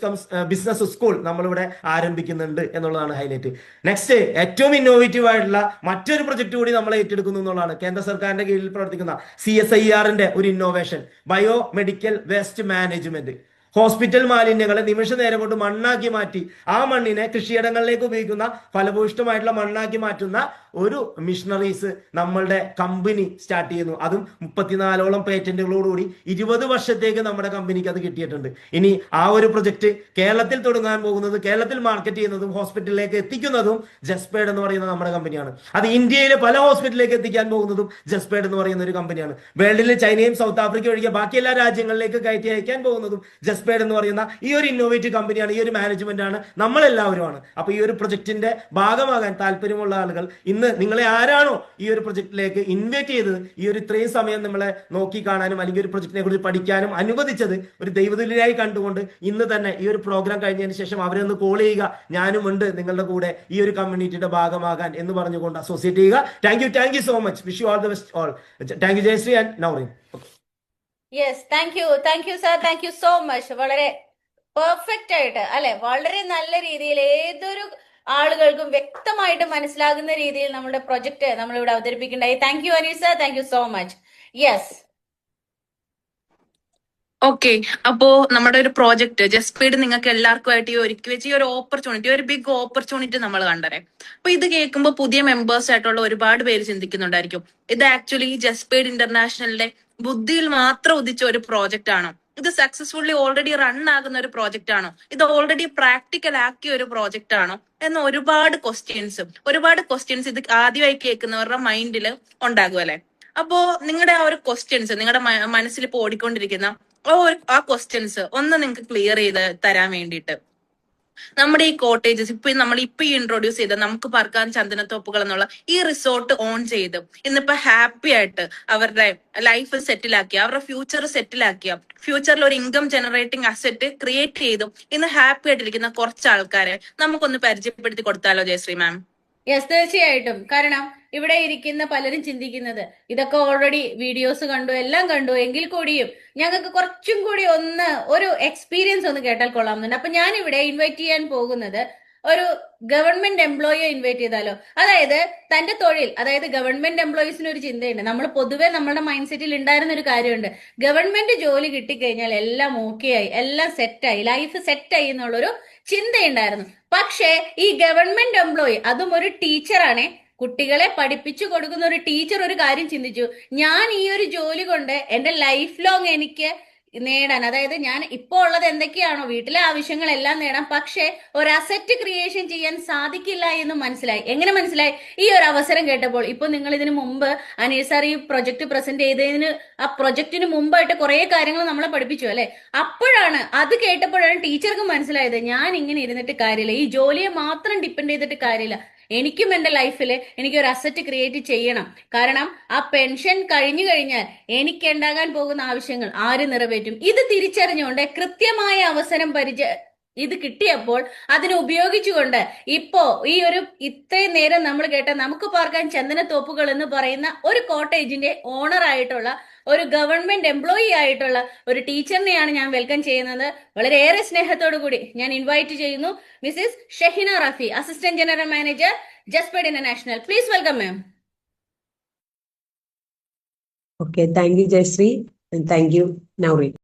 ബിസിനസ് സ്കൂൾ നമ്മളിവിടെ ആരംഭിക്കുന്നുണ്ട് എന്നുള്ളതാണ് ഹൈലൈറ്റ്. നെക്സ്റ്റ്, ഏറ്റവും ഇന്നോവേറ്റീവ് ആയിട്ടുള്ള മറ്റൊരു പ്രൊജക്ട് കൂടി നമ്മൾ ഏറ്റെടുക്കുന്നു എന്നുള്ളതാണ്. കേന്ദ്ര സർക്കാരിന്റെ കീഴിൽ പ്രവർത്തിക്കുന്ന CSIR-ന്റെ ഒരു innovation, bio medical waste management. Hospital മാലിന്യങ്ങളെ നിമിഷ നേരം കൊണ്ട് മണ്ണാക്കി മാറ്റി ആ മണ്ണിനെ കൃഷിയിടങ്ങളിലേക്ക് ഉപയോഗിക്കുന്ന ഫലഭൂയിഷ്ടമായിട്ടുള്ള മണ്ണാക്കി മാറ്റുന്ന ഒരു മിഷണറീസ് നമ്മളുടെ കമ്പനി സ്റ്റാർട്ട് ചെയ്യുന്നു. അതും 34ഓളം പേറ്റന്റുകളോടുകൂടി 20 വർഷത്തേക്ക് നമ്മുടെ കമ്പനിക്ക് അത് കിട്ടിയിട്ടുണ്ട്. ഇനി ആ ഒരു പ്രൊജക്ട് കേരളത്തിൽ തുടങ്ങാൻ പോകുന്നത്, കേരളത്തിൽ മാർക്കറ്റ് ചെയ്യുന്നതും ഹോസ്പിറ്റലിലേക്ക് എത്തിക്കുന്നതും ജസ്പേഡ് എന്ന് പറയുന്ന നമ്മുടെ കമ്പനിയാണ്. അത് ഇന്ത്യയിലെ പല ഹോസ്പിറ്റലിലേക്ക് എത്തിക്കാൻ പോകുന്നതും ജസ്പേഡ് എന്ന് പറയുന്ന ഒരു കമ്പനിയാണ്. വേൾഡിൽ ചൈനയും സൗത്ത് ആഫ്രിക്ക ഒഴികെ ബാക്കി എല്ലാ രാജ്യങ്ങളിലേക്ക് കയറ്റി അയക്കാൻ പോകുന്നതും ജസ്പേഡ് എന്ന് പറയുന്ന ഈ ഒരു ഇന്നോവേറ്റീവ് കമ്പനിയാണ്, ഈ ഒരു മാനേജ്മെന്റ് ആണ്, നമ്മളെല്ലാവരുമാണ്. അപ്പൊ ഈ ഒരു പ്രൊജക്ടിന്റെ ഭാഗമാകാൻ താല്പര്യമുള്ള ആളുകൾ ഇന്ന് നിങ്ങളെ ആരാണോ ഈ ഒരു പ്രൊജക്ടിലേക്ക് ഇൻവൈറ്റ് ചെയ്തത്, ഈ ഒരു ഇത്രയും സമയം നമ്മളെ നോക്കി കാണാനും അല്ലെങ്കിൽ ഒരു പ്രൊജക്ടിനെ കുറിച്ച് പഠിക്കാനും അനുവദിച്ചത് ഒരു ദൈവതുല്യരായി കണ്ടുകൊണ്ട് ഇന്ന് തന്നെ ഈ ഒരു പ്രോഗ്രാം കഴിഞ്ഞതിന് ശേഷം അവരെ ഒന്ന് കോൾ ചെയ്യുക, ഞാനും ഉണ്ട് നിങ്ങളുടെ കൂടെ ഈ ഒരു കമ്മ്യൂണിറ്റിയുടെ ഭാഗമാകാൻ എന്ന് പറഞ്ഞുകൊണ്ട് അസോസിയേറ്റ് ചെയ്യുക. Thank you so much. Wish you all the best all. Thank you Jayashree and Naurin. Yes, thank you sir, thank you so much. വളരെ പെർഫെക്റ്റ് ആയിട്ട് അല്ലെ, വളരെ നല്ല രീതിയിൽ ഏതൊരു ആളുകൾക്കും വ്യക്തമായിട്ട് മനസ്സിലാകുന്ന രീതിയിൽ നമ്മുടെ പ്രൊജക്ട് നമ്മളിവിടെ അവതരിപ്പിക്കേണ്ടായി. Thank you Anees sir, thank you so much. Yes, okay. അപ്പോ നമ്മുടെ ഒരു പ്രോജക്റ്റ് ജസ്പീഡ് നിങ്ങൾക്ക് എല്ലാവർക്കും ആയിട്ട് ഒരുക്കി വെച്ച് ഈ ഒരു ഓപ്പർച്യൂണിറ്റി, ഒരു ബിഗ് ഓപ്പർച്യൂണിറ്റി നമ്മൾ കണ്ടരെ. അപ്പൊ ഇത് കേൾക്കുമ്പോൾ പുതിയ മെമ്പേഴ്സ് ആയിട്ടുള്ള ഒരുപാട് പേര് ചിന്തിക്കുന്നുണ്ടായിരിക്കും, ഇത് ആക്ച്വലി ജസ്പീഡ് ഇന്റർനാഷണലിന്റെ ബുദ്ധിയിൽ മാത്രം ഉദിച്ച ഒരു പ്രോജക്റ്റ് ആണോ? ഇത് സക്സസ്ഫുള്ളി ഓൾറെഡി റൺ ആകുന്ന ഒരു പ്രോജക്റ്റ് ആണോ? ഇത് ഓൾറെഡി പ്രാക്ടിക്കൽ ആക്കിയ ഒരു പ്രോജക്റ്റ് ആണോ എന്ന ഒരുപാട് ക്വസ്റ്റ്യൻസ് ഇത് ആദ്യമായി കേൾക്കുന്നവരുടെ മൈൻഡിൽ ഉണ്ടാകും അല്ലെ. അപ്പോ നിങ്ങളുടെ ആ ഒരു ക്വസ്റ്റ്യൻസ്, നിങ്ങളുടെ മനസ്സിൽ ഇപ്പോൾ ഓടിക്കൊണ്ടിരിക്കുന്ന ആ ക്വസ്റ്റ്യൻസ് ഒന്ന് നിങ്ങൾക്ക് ക്ലിയർ ചെയ്ത് തരാൻ വേണ്ടിയിട്ട് നമ്മുടെ ഈ കോട്ടേജസ് നമ്മൾ ഇപ്പൊ ഇൻട്രൊഡ്യൂസ് ചെയ്ത നമുക്ക് പറക്കാൻ ചന്ദനത്തോപ്പുകൾ എന്നുള്ള ഈ റിസോർട്ട് ഓൺ ചെയ്ത് ഇന്നിപ്പോ ഹാപ്പി ആയിട്ട് അവരുടെ ലൈഫ് സെറ്റിലാക്കിയ, അവരുടെ ഫ്യൂച്ചർ സെറ്റിലാക്കിയ, ഫ്യൂച്ചറിൽ ഒരു ഇൻകം ജനറേറ്റിംഗ് അസറ്റ് ക്രിയേറ്റ് ചെയ്തു ഇന്ന് ഹാപ്പി ആയിട്ടിരിക്കുന്ന കുറച്ച് ആൾക്കാരെ നമുക്കൊന്ന് പരിചയപ്പെടുത്തി കൊടുത്താലോ ജയശ്രീ മാം? യെസ്, തീർച്ചയായിട്ടും. കാരണം ഇവിടെ ഇരിക്കുന്ന പലരും ചിന്തിക്കുന്നത് ഇതൊക്കെ ഓൾറെഡി വീഡിയോസ് കണ്ടു, എല്ലാം കണ്ടു, എങ്കിൽ കൂടിയും ഞങ്ങൾക്ക് കുറച്ചും കൂടി ഒരു എക്സ്പീരിയൻസ് ഒന്ന് കേട്ടാൽ കൊള്ളാമെന്നുണ്ട്. അപ്പൊ ഞാൻ ഇവിടെ ഇൻവൈറ്റ് ചെയ്യാൻ പോകുന്നത് ഒരു ഗവൺമെന്റ് എംപ്ലോയിയെ ഇൻവൈറ്റ് ചെയ്താലോ. അതായത് തന്റെ തൊഴിൽ, അതായത് ഗവൺമെന്റ് എംപ്ലോയീസിന് ഒരു ചിന്തയുണ്ട്. നമ്മൾ പൊതുവെ നമ്മുടെ മൈൻഡ് സെറ്റിൽ ഉണ്ടായിരുന്ന ഒരു കാര്യമുണ്ട്, ഗവൺമെന്റ് ജോലി കിട്ടിക്കഴിഞ്ഞാൽ എല്ലാം ഓക്കെ ആയി, എല്ലാം സെറ്റായി, ലൈഫ് സെറ്റായി എന്നുള്ളൊരു ചിന്തയുണ്ടായിരുന്നു. പക്ഷേ ഈ ഗവൺമെന്റ് എംപ്ലോയി, അതും ഒരു ടീച്ചറാണ്, കുട്ടികളെ പഠിപ്പിച്ചു കൊടുക്കുന്ന ഒരു ടീച്ചർ ഒരു കാര്യം ചിന്തിച്ചു, ഞാൻ ഈ ഒരു ജോലി കൊണ്ട് എന്റെ ലൈഫ് ലോങ് എനിക്ക് നേടാൻ, അതായത് ഞാൻ ഇപ്പോൾ ഉള്ളത് എന്തൊക്കെയാണോ വീട്ടിലെ ആവശ്യങ്ങളെല്ലാം നേടാം, പക്ഷെ ഒരു അസറ്റ് ക്രിയേഷൻ ചെയ്യാൻ സാധിക്കില്ല എന്ന് മനസ്സിലായി. എങ്ങനെ മനസ്സിലായി? ഈ ഒരു അവസരം കേട്ടപ്പോൾ. ഇപ്പൊ നിങ്ങൾ ഇതിനു മുമ്പ് അനീസ് സാർ ഈ പ്രൊജക്ട് പ്രസന്റ് ചെയ്തതിന് ആ പ്രൊജക്ടിന് മുമ്പായിട്ട് കുറെ കാര്യങ്ങൾ നമ്മളെ പഠിപ്പിച്ചു അല്ലെ. അത് കേട്ടപ്പോഴാണ് ടീച്ചർക്ക് മനസ്സിലായത്, ഞാൻ ഇങ്ങനെ ഇരുന്നിട്ട് കാര്യമില്ല, ഈ ജോലിയെ മാത്രം ഡിപ്പെൻഡ് ചെയ്തിട്ട് കാര്യമില്ല, എനിക്കും എന്റെ ലൈഫിൽ എനിക്കൊരു അസറ്റ് ക്രിയേറ്റ് ചെയ്യണം. കാരണം ആ പെൻഷൻ കഴിഞ്ഞു കഴിഞ്ഞാൽ എനിക്ക് ഉണ്ടാകാൻ പോകുന്ന ആവശ്യങ്ങൾ ആര് നിറവേറ്റും? ഇത് തിരിച്ചറിഞ്ഞുകൊണ്ട് കൃത്യമായ അവസരം ഇത് കിട്ടിയപ്പോൾ അതിനെ ഉപയോഗിച്ചുകൊണ്ട് ഇപ്പോ ഈ ഒരു ഇത്രയും നേരം നമ്മൾ കേട്ട നമുക്ക് പാർക്കാൻ ചന്ദനത്തോപ്പുകൾ എന്ന് പറയുന്ന ഒരു കോട്ടേജിന്റെ ഓണർ ആയിട്ടുള്ള ഒരു ഗവൺമെന്റ് എംപ്ലോയി ആയിട്ടുള്ള ഒരു ടീച്ചറിനെയാണ് ഞാൻ വെൽക്കം ചെയ്യുന്നത്. വളരെയേറെ സ്നേഹത്തോടു കൂടി ഞാൻ ഇൻവൈറ്റ് ചെയ്യുന്നു missus Shahina Rafi, assistant general manager Jaspade international. Please welcome ma'am. Okay, thank you, Jayashree, and thank you, Naureen.